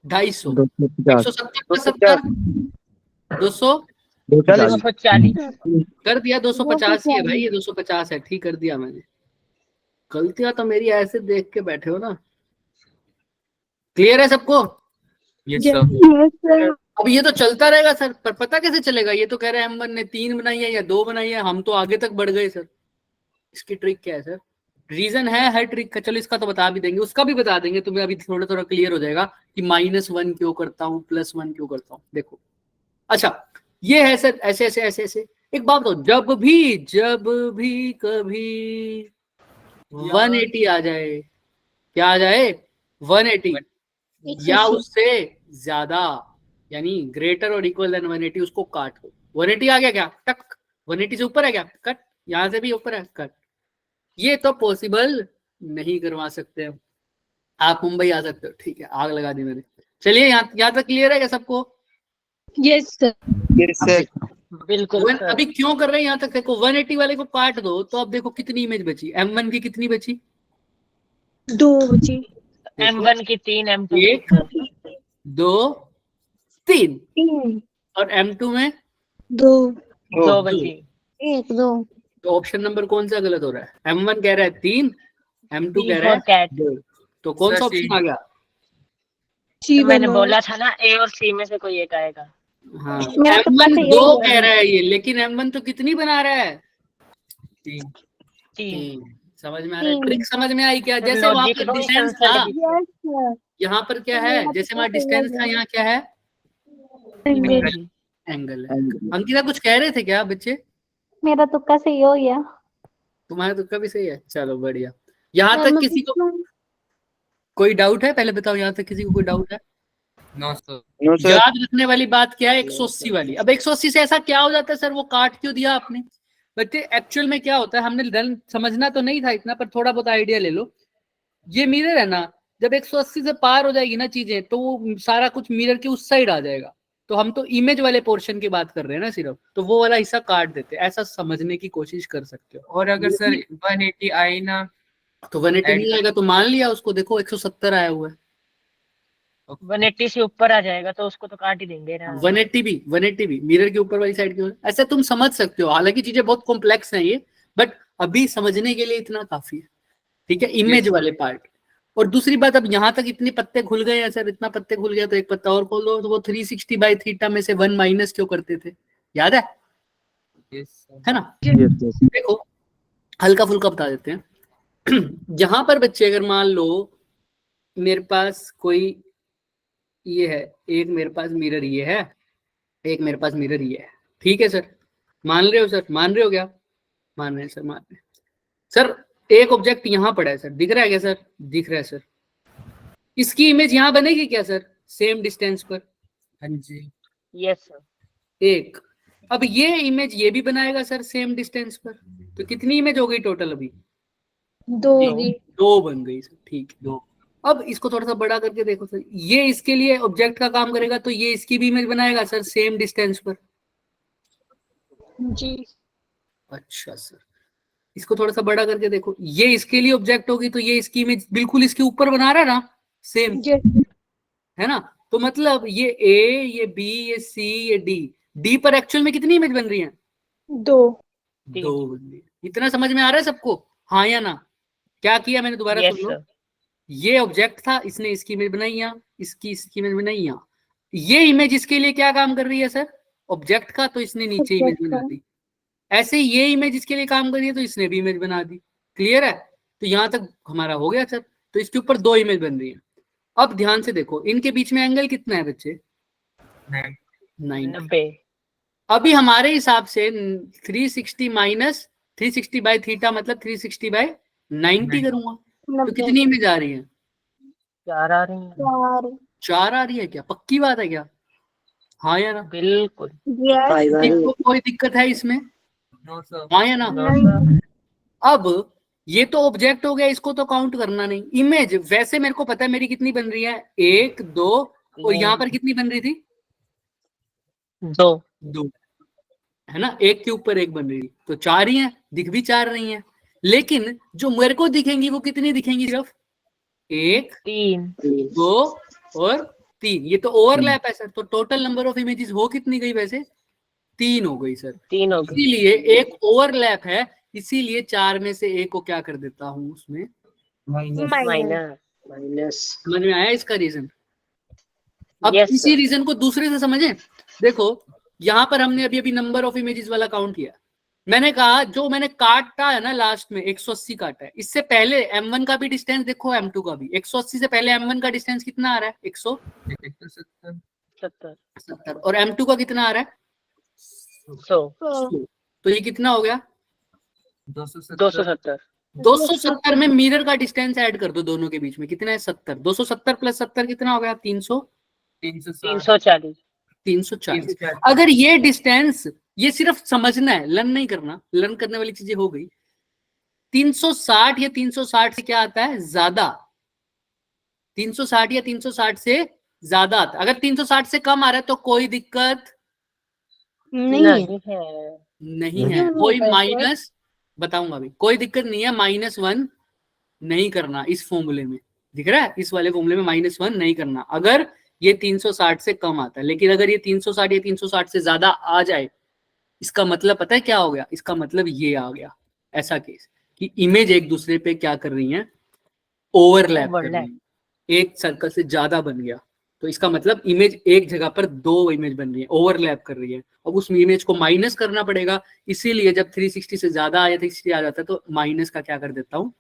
250। 170 + 70 240 240। कर दिया। 250 ही है भाई, ये 250 है, ठीक कर दिया मैंने। गलतियां तो मेरी ऐसे देख के बैठे हो ना। क्लियर है सबको? अब ये तो चलता रहेगा सर, पर पता कैसे चलेगा? ये तो कह रहे हैं M1 ने 3 बनाई है या 2 बनाई है, हम तो आगे तक बढ़ गए सर। इसकी ट्रिक क्या है सर? रीजन है हर ट्रिक का, चलो इसका तो बता भी देंगे, उसका भी बता देंगे, तुम्हें अभी थोड़ा थोड़ा क्लियर हो जाएगा कि -1 क्यों करता हूँ, +1 क्यों करता हूँ। देखो अच्छा, ये है सर ऐसे ऐसे ऐसे ऐसे। एक बात बताओ, जब भी कभी 180 आ जाए, क्या आ जाए? 180 या उससे ज्यादा, यानी ग्रेटर और इक्वल देन 180, उसको काट दो। 180 आ गया क्या? टक। 180 से ऊपर है क्या? कट। यहां से भी ऊपर है, कट। ये तो पॉसिबल नहीं करवा सकते हम। आप मुंबई आ सकते हो, ठीक है, आग लगा दी मैंने। चलिए यहाँ तक क्लियर है क्या सबको? यस सर बिल्कुल सर। अभी क्यों कर रहे हैं यहाँ तक? देखो 180 वाले को काट दो तो अब देखो कितनी इमेज बची। M1 की कितनी बची? 2 बची। M1 की 3, M2 की 1 2 3 3 और M2 में 2 2 बची। 1 2 तो ऑप्शन नंबर कौन सा गलत हो रहा है? M1 कह रहा है 3, M2 कह रहा है कैट। 2। तो कौन सा ऑप्शन आ गया? सी मैंने बोला था ना, ए और सी में से कोई एक आएगा। हाँ, मेरा तो M1 पता ही 2 है। कह रहा है ये, लेकिन M1 तो कितनी बना रहा है? 3। 3। समझ में आ रहा है? ट्रिक समझ में आई क्या? जैसे वहां लॉजिक पर नहीं डिस्टेंस समझ था, लगी। यस सर यहाँ पर क्या है? जैसे वहां डिस्टेंस था, यहाँ क्या है? एंगल है। अंकिता कुछ कह रहे थे क्या बच्चे? मेरा तुक्का सही हो गया। तुम्हारा तुक्का भी सही है, चलो बढ़िया। यहाँ तक किसी को कोई डाउट है? पहले बताओ, यहाँ तक किसी को कोई डाउट है? No sir. याद रखने वाली बात क्या है? 180 वाली। अब 180 से ऐसा क्या हो जाता है सर, वो काट क्यों दिया आपने? बच्चे एक्चुअल में क्या होता है, हमने डन समझना तो नहीं था इतना, पर थोड़ा बहुत आइडिया ले लो। ये मिरर है ना, जब 180 से पार हो जाएगी ना चीजें, तो वो सारा कुछ मिरर के उस साइड आ जाएगा। तो हम तो इमेज वाले पोर्शन की बात कर रहे हैं ना सिर्फ, तो वो वाला हिस्सा काट देते, ऐसा समझने की कोशिश कर सकते हो। और अगर सर 180 आए ना, तो 180 नहीं आएगा तो मान लिया उसको, देखो 170 आया हुआ है। 180 से ऊपर आ जाएगा तो उसको तो काट ही देंगे ना। 180 भी मिरर के ऊपर वाली साइड की, ऐसा तुम समझ सकते हो। हालांकि चीजें बहुत कॉम्प्लेक्स हैं ये, बट अभी समझने के लिए इतना काफी है, ठीक है, इमेज वाले पार्ट। और दूसरी बात, अब यहाँ तक इतने पत्ते खुल गए हैं सर, इतना पत्ते खुल गया तो एक पत्ता और खोल दो। तो वो 360 बाय थीटा में से 1 माइनस क्यों करते थे, याद है? है ना? देखो हल्का फुल्का बता देते हैं। जहां पर बच्चे अगर मान लो मेरे पास कोई ये है, एक मेरे पास मिरर ये है, एक मेरे पास मिरर ये है, ठीक है सर, मान रहे हो सर, मान रहे हो क्या? मान रहे हैं सर, मान रहे हैं सर। एक ऑब्जेक्ट यहाँ पड़ा है सर, दिख रहा है क्या सर? दिख रहा है सर। इसकी इमेज यहाँ बनेगी क्या सर, सेम डिस्टेंस पर? हाँ जी। Yes sir. एक। अब ये इमेज ये भी बनाएगा सर सेम डिस्टेंस पर, तो कितनी इमेज हो गई टोटल अभी? 2 दो बन गई सर, ठीक है, दो। अब इसको थोड़ा सा बड़ा करके देखो सर, ये इसके लिए ऑब्जेक्ट का काम करेगा तो ये इसकी भी इमेज बनाएगा सर सेम डिस्टेंस पर। जी। अच्छा सर, इसको थोड़ा सा बड़ा करके देखो, ये इसके लिए ऑब्जेक्ट होगी तो ये इसकी इमेज बिल्कुल इसके ऊपर बना रहा है ना, सेम, है ना? तो मतलब ये ए, ये बी, ये सी, ये डी, डी पर एक्चुअल में कितनी इमेज बन रही है? 2 दो बन रही है। इतना समझ में आ रहा है सबको, हाँ या ना? क्या किया मैंने, दोबारा यस सुन लो। सर। ये ऑब्जेक्ट था, इसने इसकी इमेज बनाई यहाँ, इसकी इमेज बनाई यहाँ। ये इमेज इसके लिए क्या काम कर रही है सर, ऑब्जेक्ट का, तो इसने नीचे इमेज बना दी। ऐसे ही ये इमेज इसके लिए काम कर रही है तो इसने भी इमेज बना दी। क्लियर है? तो यहाँ तक हमारा हो गया सर। तो इसके ऊपर दो इमेज बन रही है। अब ध्यान से देखो, इनके बीच में एंगल कितना है बच्चे? 90। 90। अभी हमारे हिसाब से 360 माइनस 360 बाय थीटा मतलब 360 बाय 90 करूंगा, तो कितनी इमेज आ रही है? 4 आ रही है। 4 आ रही है क्या? पक्की बात है क्या? हाँ या ना? बिल्कुल। किसी को कोई दिक्कत है इसमें? हाँ या ना? No sir. अब ये तो ऑब्जेक्ट हो गया, इसको तो काउंट करना नहीं। इमेज वैसे मेरे को पता है मेरी कितनी बन रही है, 1 2, और यहाँ पर कितनी बन रही थी? 2 है ना, एक के ऊपर एक बन रही थी, तो 4 ही है, दिख भी 4 रही है। लेकिन जो मेरे को दिखेंगी वो कितनी दिखेंगी? सिर्फ 1 3 2 और 3। ये तो ओवरलैप है सर। तो टोटल नंबर ऑफ इमेजेस हो कितनी गई वैसे? 3 हो गई सर। 3 हो गई। इसीलिए एक ओवरलैप है, इसीलिए 4 में से एक को क्या कर देता हूँ उसमें, माइनस। समझ में आया इसका रीजन? अब Yes, इसी sir. रीजन को दूसरे से समझें। देखो यहाँ पर हमने अभी नंबर ऑफ इमेजेस वाला काउंट किया। मैंने कहा जो मैंने काटा है ना लास्ट में 180 काटा है, इससे पहले M1 का भी डिस्टेंस देखो, M2 का भी। 180 से पहले M1 का डिस्टेंस कितना आ रहा है? 170। और M2 का कितना आ रहा है? 100। तो ये कितना हो गया? 270। 270 में मिरर का डिस्टेंस ऐड कर दो दोनों के बीच में, कितना है? 70। 270 प्लस 70 कितना हो गया? 340। 340। अगर ये डिस्टेंस, ये सिर्फ समझना है, लर्न नहीं करना, लर्न करने वाली चीजें हो गई। 360 या 360 से क्या आता है? ज्यादा। 360 या 360 से ज्यादा आता है। अगर 360 से कम आ रहा है तो कोई दिक्कत नहीं है। नहीं है। कोई माइनस, बताऊंगा अभी, कोई दिक्कत नहीं है। -1 नहीं करना इस फॉर्मूले में, दिख रहा है? इस वाले फॉर्मूले में -1 नहीं करना अगर ये 360 से कम आता है। लेकिन अगर ये 360 या 360 से ज्यादा आ जाए, इसका मतलब पता है क्या हो गया? इसका मतलब ये आ गया ऐसा केस कि इमेज एक दूसरे पे क्या कर रही है? ओवरलैप कर रही है, एक सर्कल से ज्यादा बन गया। तो इसका मतलब इमेज एक जगह पर दो इमेज बन रही है, ओवरलैप कर रही है। अब उस इमेज को माइनस करना पड़ेगा, इसीलिए जब 360 से ज्यादा या 360 आ जाता है तो माइनस का क्या कर देता हूँ?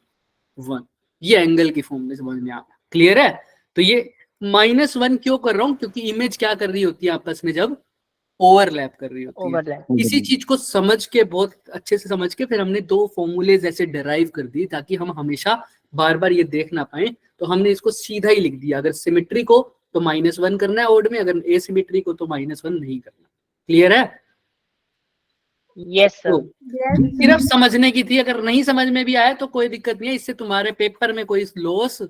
1। ये एंगल की फॉर्म में समझ में आ गया? क्लियर है? तो ये -1 क्यों कर रहा हूँ? क्योंकि इमेज क्या कर रही होती है आपस में जब ओवरलैप कर रही होती है। इसी चीज को समझ के, बहुत अच्छे से समझ के, फिर हमने दो फॉर्मूलेज ऐसे डिराइव कर दिए ताकि हम हमेशा बार बार ये देख ना पाए। तो हमने इसको सीधा ही लिख दिया, अगर सिमेट्री को तो -1 करना है ओड में, अगर एसिमेट्री को तो -1 नहीं करना। क्लियर है? Yes sir. सिर्फ समझने की थी, अगर नहीं समझ में भी आया तो कोई दिक्कत नहीं है, इससे तुम्हारे पेपर में कोई लॉस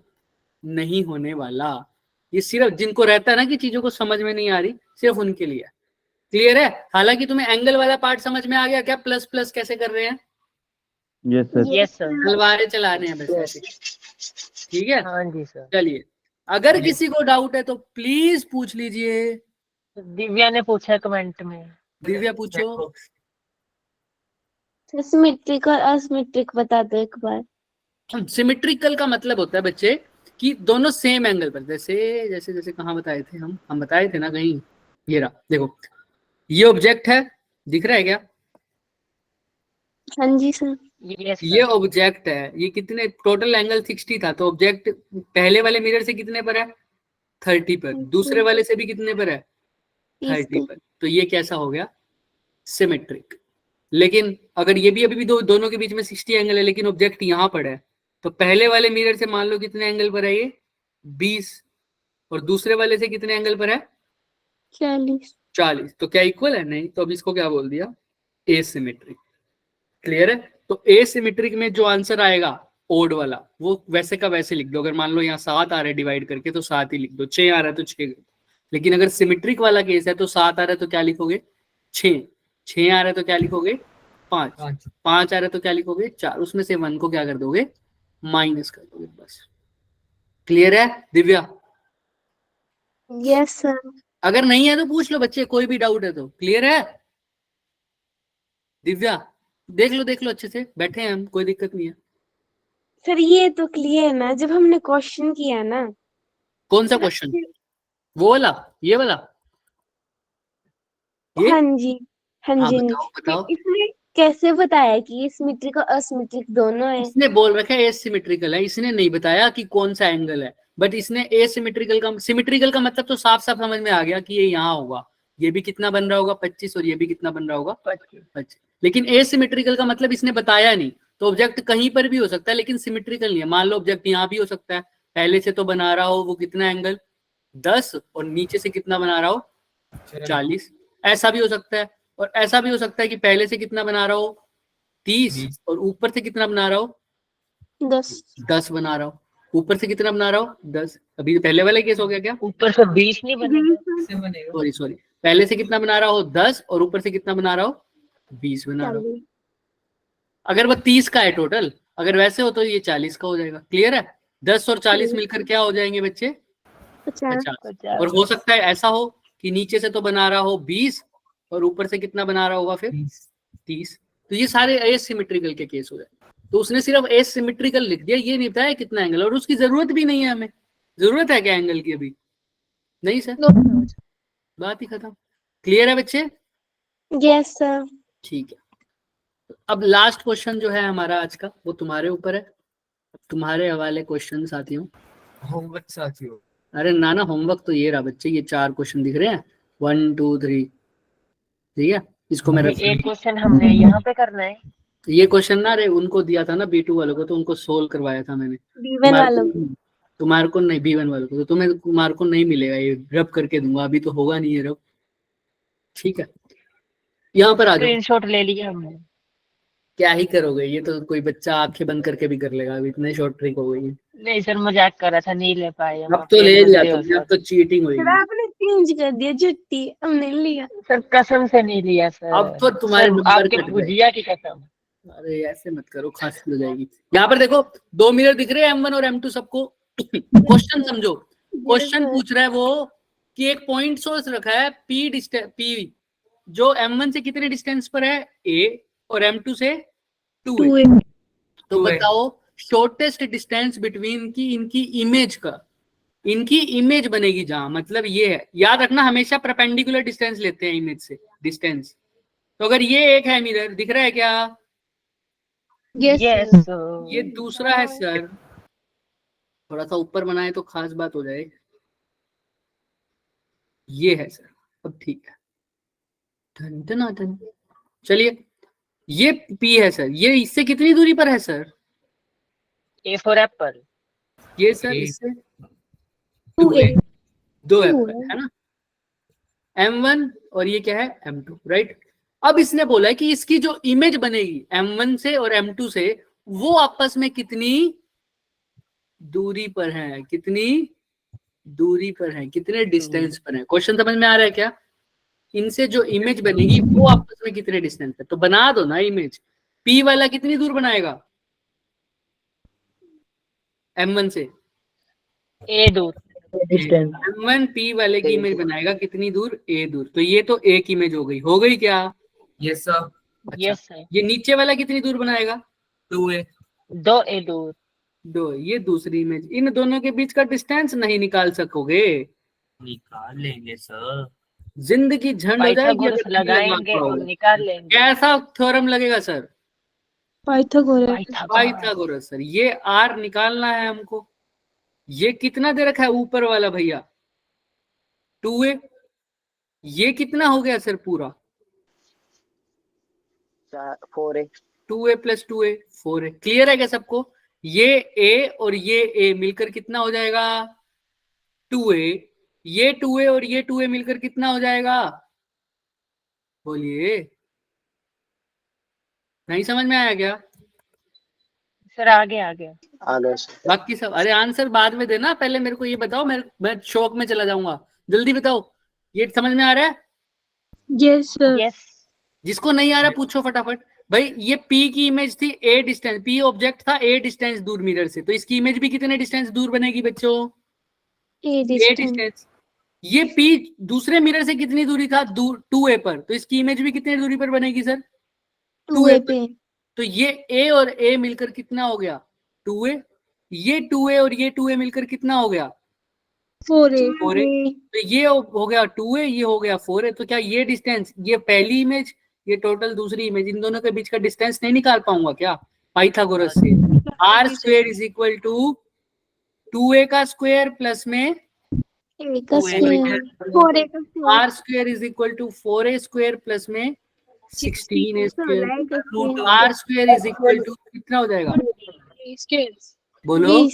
नहीं होने वाला। ये सिर्फ जिनको रहता है ना कि चीजों को समझ में नहीं आ रही, सिर्फ उनके लिए। क्लियर है? हालांकि तुम्हें एंगल वाला पार्ट समझ में आ गया क्या? प्लस प्लस कैसे कर रहे हैं? Yes sir. Yes sir. तलवारें चला रहे हैं बस ऐसे। ठीक है, हाँ जी सर। चलिए, अगर किसी को डाउट है तो प्लीज पूछ लीजिए। दिव्या ने पूछा कमेंट में। दिव्या पूछो। सिमेट्रिक और असिमेट्रिक बता दो एक बार। सिमेट्रिकल का मतलब होता है बच्चे कि दोनों सेम एंगल पर, जैसे जैसे जैसे कहाँ बताए थे हम बताए थे ना कहीं, ये रहा देखो, ये ऑब्जेक्ट है, दिख रहा है क्या? हाँ जी सर। यस ये ऑब्जेक्ट है, ये कितने टोटल एंगल 60 था, तो ऑब्जेक्ट पहले वाले मिरर से कितने पर है 30 पर, दूसरे वाले से भी कितने पर है 30 पर, तो ये कैसा हो गया सिमेट्रिक। लेकिन अगर ये भी अभी भी दोनों के बीच में 60 एंगल है, लेकिन ऑब्जेक्ट यहाँ पर है, तो पहले वाले मिरर से मान लो कितने एंगल पर है ये 20, और दूसरे वाले से कितने एंगल पर है 40, तो क्या इक्वल है, नहीं, तो अब इसको क्या बोल दिया एसिमेट्रिक। क्लियर है, तो एसिमेट्रिक में जो आंसर आएगा ओड वाला वो वैसे का वैसे लिख दो। अगर मान लो यहाँ 7 आ रहा है डिवाइड करके तो 7 ही लिख दो, 6 आ रहा है तो 6, लेकिन अगर सिमेट्रिक वाला केस है तो 7 आ रहा है तो क्या लिखोगे 6, 6 आ रहा है तो क्या लिखोगे 5, 5 आ रहा है तो क्या लिखोगे 4, उसमें से 1 को क्या कर दोगे माइनस कर दोगे, बस। क्लियर है दिव्या? Yes sir. अगर नहीं है तो पूछ लो बच्चे, कोई भी डाउट है तो। क्लियर है दिव्या? देख लो अच्छे से, बैठे हैं हम, कोई दिक्कत नहीं है। सर ये तो क्लियर ना, जब हमने क्वेश्चन किया ना। कौन सा क्वेश्चन? वो वाला, ये वाला, ये? हाँ जी हाँ हाँ जी। बताओ। इसने कैसे बताया कि ये सिमेट्रिक और असिमेट्रिक दोनों है? इसने बोल रखा है एसिमेट्रिकल है, इसने नहीं बताया कि कौन सा एंगल है, बट इसने एसिमेट्रिकल का, सिमेट्रिकल का मतलब तो साफ साफ समझ में आ गया कि ये यहाँ होगा, ये भी कितना बन रहा होगा 25, और ये भी कितना बन रहा होगा 25, लेकिन एसिमेट्रिकल का मतलब इसने बताया नहीं। तो ऑब्जेक्ट कहीं पर भी हो सकता है लेकिन सिमेट्रिकल नहीं है। मान लो ऑब्जेक्ट यहाँ भी हो सकता है, पहले से तो बना रहा हो वो कितना एंगल 10, और नीचे से कितना बना रहा हो 40, ऐसा भी हो सकता है। और ऐसा भी हो सकता है कि पहले से कितना बना रहा हो 30, और ऊपर से कितना बना रहा हो 10 बना रहा हो, ऊपर से कितना बना रहा हो 10। अभी पहले वाला केस हो गया क्या, ऊपर से 20 नहीं बनेगा? सॉरी, पहले से कितना बना रहा हो 10, और ऊपर से कितना बना रहा हो 20 बना रहा हो। अगर वो 30 का है टोटल, अगर वैसे हो तो ये 40 का हो जाएगा। क्लियर है? 10 और 40 मिलकर क्या हो जाएंगे बच्चे 50। और हो सकता है ऐसा हो कि नीचे से तो बना रहा हो 20, और ऊपर से कितना बना रहा होगा फिर 30, तो ये सारे एसिमेट्रिकल के केस हो जाए। तो उसने सिर्फ एसिमेट्रिकल लिख दिया, ये नहीं बताया कितना एंगल, और उसकी जरूरत भी नहीं है हमें। जरूरत है क्या एंगल की अभी? नहीं सर, बात ही खत्म। क्लियर है बच्चे? Yes sir. ठीक है, अब लास्ट क्वेश्चन जो है हमारा आज का वो तुम्हारे ऊपर है, तुम्हारे हवाले क्वेश्चन साथियों। होमवर्क साथियों। अरे ना होमवर्क तो ये रहा बच्चे, ये 4 क्वेश्चन दिख रहे हैं 1 2 3, ठीक है। इसको मैं एक क्वेश्चन हमने यहाँ पे करना है। ये क्वेश्चन ना रे उनको दिया था ना B2 वालों को, तो उनको सोल्व करवाया था मैंने। B1 वालों तुम्हारे को नहीं, B1 वालों को, तो तुम्हारे को नहीं मिलेगा, ये रब करके दूंगा, अभी तो होगा नहीं ये रब। ठीक है, यहाँ पर आ जाओ। स्क्रीनशॉट ले लिया हमने। क्या ही करोगे, ये तो कोई बच्चा आंखें बंद करके भी कर लेगा, अभी इतने शॉर्ट ट्रिक हो गई है। नहीं सर, मजाक कर रहा था, नहीं ले पाए हम। अब तो ले लिया तुमने, अब तो चीटिंग हुई। सर आपने चेंज कर दिया, झुट्टी हमने लिया। सर कसम से नहीं लिया सर। अब तो तुम्हारे नंबर आपके कट गए। भुजिया की कसम। अरे ऐसे मत करो, खांसी हो जाएगी। यहाँ पर देखो 2 मिरर दिख रहे हैं M1 और M2 सबको। क्वेश्चन समझो, क्वेश्चन पूछ रहा है वो कि एक पॉइंट सोर्स रखा है P जो M1 से कितने डिस्टेंस पर है A, और M2 से 2A। तो बताओ शॉर्टेस्ट डिस्टेंस बिटवीन की इनकी इमेज का, इनकी इमेज बनेगी जहां, मतलब ये है, याद रखना हमेशा परपेंडिकुलर डिस्टेंस लेते हैं इमेज से डिस्टेंस। तो अगर ये एक है मिरर दिख रहा है क्या, यस ये दूसरा है सर, थोड़ा सा ऊपर बनाए तो खास बात हो जाए, ये है सर। अब ठीक है, धन धन धन। चलिए ये P है सर, ये इससे कितनी दूरी पर है सर, A फॉर एप्पल। ये सर इससे 2A 2 एप्पल है ना, M1 और ये क्या है M2, राइट। अब इसने बोला है कि इसकी जो इमेज बनेगी M1 से और M2 से, वो आपस में कितनी दूरी पर है, कितनी दूरी पर है, कितने डिस्टेंस पर है। क्वेश्चन समझ में आ रहा है क्या? इनसे जो इमेज बनेगी वो आपस में कितने डिस्टेंस है, तो बना दो ना इमेज। P वाला कितनी दूर बनाएगा M1 से, A दूर। M1 P वाले की इमेज बनाएगा कितनी दूर, A दूर। तो ये तो एक इमेज हो गई क्या? Yes sir. Yes sir. ये नीचे वाला कितनी दूर बनाएगा 2A 2A दूर। 2, ये दूसरी इमेज। इन दोनों के बीच का डिस्टेंस नहीं निकाल सकोगे, निकाल लेंगे सर। जिंदगी झंड हो जाएगी पाइथागोरस अगर तुम लगाएंगे लगा और पाओगे। निकाल लेंगे। कैसा थ्योरम लगेगा सर? पाइथागोरस। Pythagoras sir. ये आर निकालना है हमको। ये कितना दे रखा है ऊपर वाला भैया? 2a। ये कितना हो गया सर पूरा? 4a 2a plus 2a 4a। Clear है क्या सबको? ये a और ये a मिलकर कितना हो जाएगा? 2a। ये 2a और ये 2a मिलकर कितना हो जाएगा? बोलिए। नहीं समझ में आया क्या? सर आगे आगे बाकी सब अरे आंसर बाद में देना, पहले मेरे को ये बताओ। मैं शौक में चला जाऊंगा। जल्दी बताओ, ये समझ में आ रहा है? Yes sir. यस जिसको नहीं आ रहा पूछो फटाफट। भाई ये P की इमेज थी a डिस्टेंस, P ऑब्जेक्ट था a डिस्टेंस दूर मिरर से, तो इसकी इमेज भी कितने डिस्टेंस दूर बनेगी बच्चों? ए a डिस्टेंस। डिस्टेंस। ये P दूसरे मिरर से कितनी दूरी था? 2a पर, तो इसकी इमेज भी कितनी दूरी पर बनेगी सर? 2a पे। तो ये a और a मिलकर कितना हो गया? 2a। ये 2a और ये 2a मिलकर कितना हो गया? 4a। 4a। तो ये हो गया 2a, ये हो गया 4a। तो क्या ये डिस्टेंस, ये पहली इमेज, ये टोटल दूसरी इमेज, इन दोनों के बीच का डिस्टेंस नहीं निकाल पाऊंगा क्या पाइथागोरस से? R square is equal to 2a का स्क्वायर प्लस में ए का स्क्वायर। 4a का square. R square is equal to 4a square plus में 16a square. R square is equal to कितना हो जाएगा? बोलो।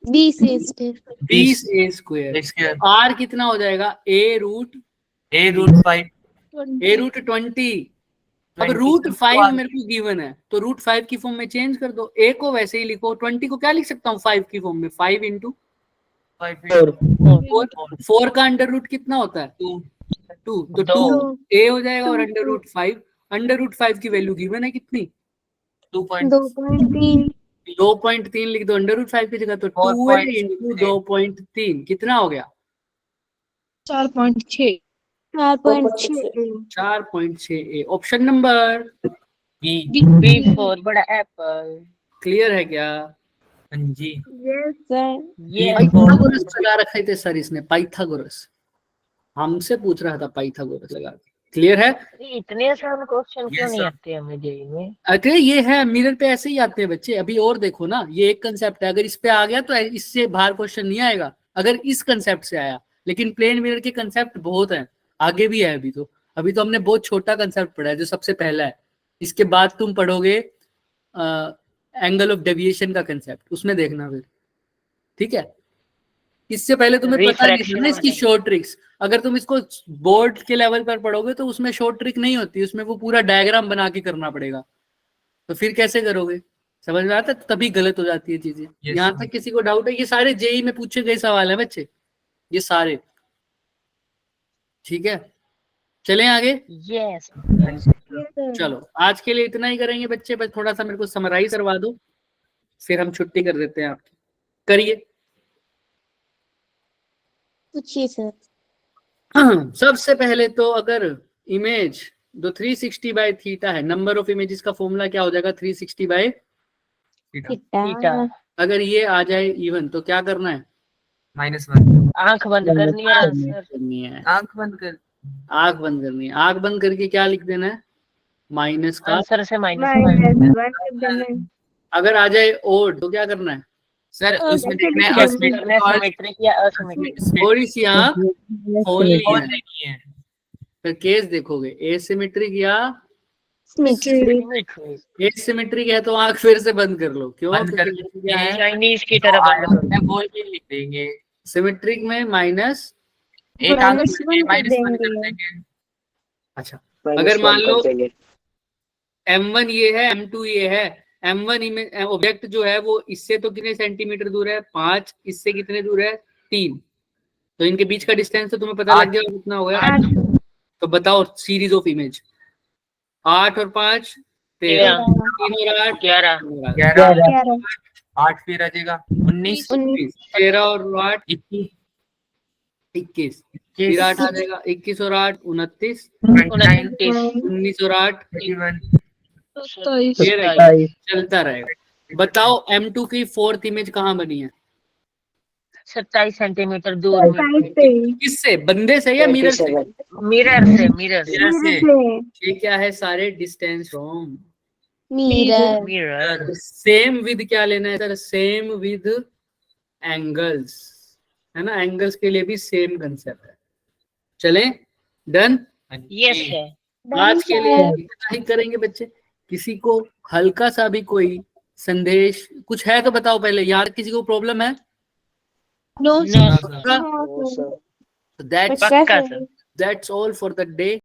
20a square. 20a square. Are कितना हो जाएगा? a root 5 20। अब रूट 5 मेरे को गिवन है, तो रूट 5 की फॉर्म में चेंज कर दो। a को वैसे ही लिखो, 20 को क्या लिख सकता हूँ 5 की फॉर्म में? 5 इंटू 4 का अंडर रूट कितना होता है? 2। तो 2 a हो जाएगा और अंडर रूट 5। अंडर रूट 5 की वैल्यू गिवन है कितनी? 2.3। 2.3 लिख दो अंडर रूट 5 की जगह, तो 2a इंटू 2.3 कितना हो गया? 4.6। 4.6a। ऑप्शन नंबर B4 बड़ा एप्पल। क्लियर है क्या? जी यस सर। ये पाइथागोरस लगा रखे थे सर इसने, पाइथागोरस हमसे पूछ रहा था पाइथागोरस लगा के। क्लियर है? इतने आसान क्वेश्चन क्यों Yes, नहीं sir. आते हमें जेई में? अरे ये है मिरर पे ऐसे ही आते हैं बच्चे। अभी और देखो ना, ये एक कंसेप्ट है, अगर इस पे आ गया तो इससे बाहर क्वेश्चन नहीं आएगा अगर इस कंसेप्ट से आया। लेकिन प्लेन मिरर के कंसेप्ट बहुत हैं, आगे भी है। अभी तो हमने बहुत छोटा कंसेप्ट पढ़ा है जो सबसे पहला है। इसके बाद तुम पढ़ोगे एंगल ऑफ डेविएशन का कंसेप्ट, उसमें देखना फिर। ठीक है? इससे पहले तुम्हें पता नहीं था ना इसकी शॉर्ट ट्रिक्स। अगर तुम इसको बोर्ड के लेवल पर पढ़ोगे तो उसमें शॉर्ट ट्रिक नहीं होती, उसमें वो पूरा डायग्राम बना के करना पड़ेगा। तो फिर कैसे करोगे? समझ में आता है? तभी गलत हो जाती है चीजें। यहाँ तक किसी को डाउट है? ये सारे जेई में पूछे गए सवाल है बच्चे, ये सारे। ठीक है, चलें आगे। यस चलो आज के लिए इतना ही करेंगे बच्चे। बस थोड़ा सा मेरे को समराइज करवा दो, फिर हम छुट्टी कर देते हैं आपकी। करिए। पूछिए सर। सबसे पहले तो अगर इमेज जो 360 बाय थीटा है, नंबर ऑफ इमेजेस का फॉर्मूला क्या हो जाएगा? 360 बाय थीटा। अगर ये आ जाए इवन तो क्या करना है? -1 आंख बंद करनी है आंसर। करनी है। आंख बंद कर आंख बंद करनी है। आंख बंद करके क्या लिख देना है? माइनस का। आंसर से -1। अगर आ जाए ओड तो क्या करना है? सर उसमें देखना है सिमेट्रिक या असिमेट्रिक। थोड़ी सी आंख खोलनी और है, नहीं है। फिर केस देखोगे एसिमेट्रिक या एसिमेट्रिक है तो आंख फिर से बंद कर लो। क्यों? बंद कर क्योंकि क्या है? चाइनीज की तरह बंद करो। मैं बोल के लिख देंगे। सिमेट्रिक में माइनस। एक आंख माइनस वन कर माइनस वन कर देंगे। देंगे। अच्छा, अगर मान लो M1 ये है, M2 ये है। M1 इमेज ऑब्जेक्ट जो है वो इससे तो कितने सेंटीमीटर दूर है? 5। इससे कितने दूर है? 3। तो इनके बीच का डिस्टेंस तो तुम्हें पता लग गया कितना हो गया। तो बताओ सीरीज ऑफ इमेज। 8 और 5 13, 3 और 8 11 11 8 फिर आ जाएगा 19 13 और 8 21 21 फिर 8 आ जाएगा। 21 और 8 29 29 19 और 8 21 फिर चलता रहेगा। बताओ M2 की 4th इमेज कहाँ बनी है? 27 सेंटीमीटर दूर में। किससे? बंदे से या मिरर से? मिरर से। ये क्या है? सारे distance from mirror mirror same with क्या लेना है सर? सेम विद एंगल्स, है ना? एंगल्स के लिए भी सेम कंसेप्ट है। चलें, डन? यस है। आज के लिए इतना ही करेंगे बच्चे। किसी को हल्का सा भी कोई संदेश कुछ है तो बताओ पहले। यार किसी को प्रॉब्लम है? No no sir. That's पक्का sir. all for the day.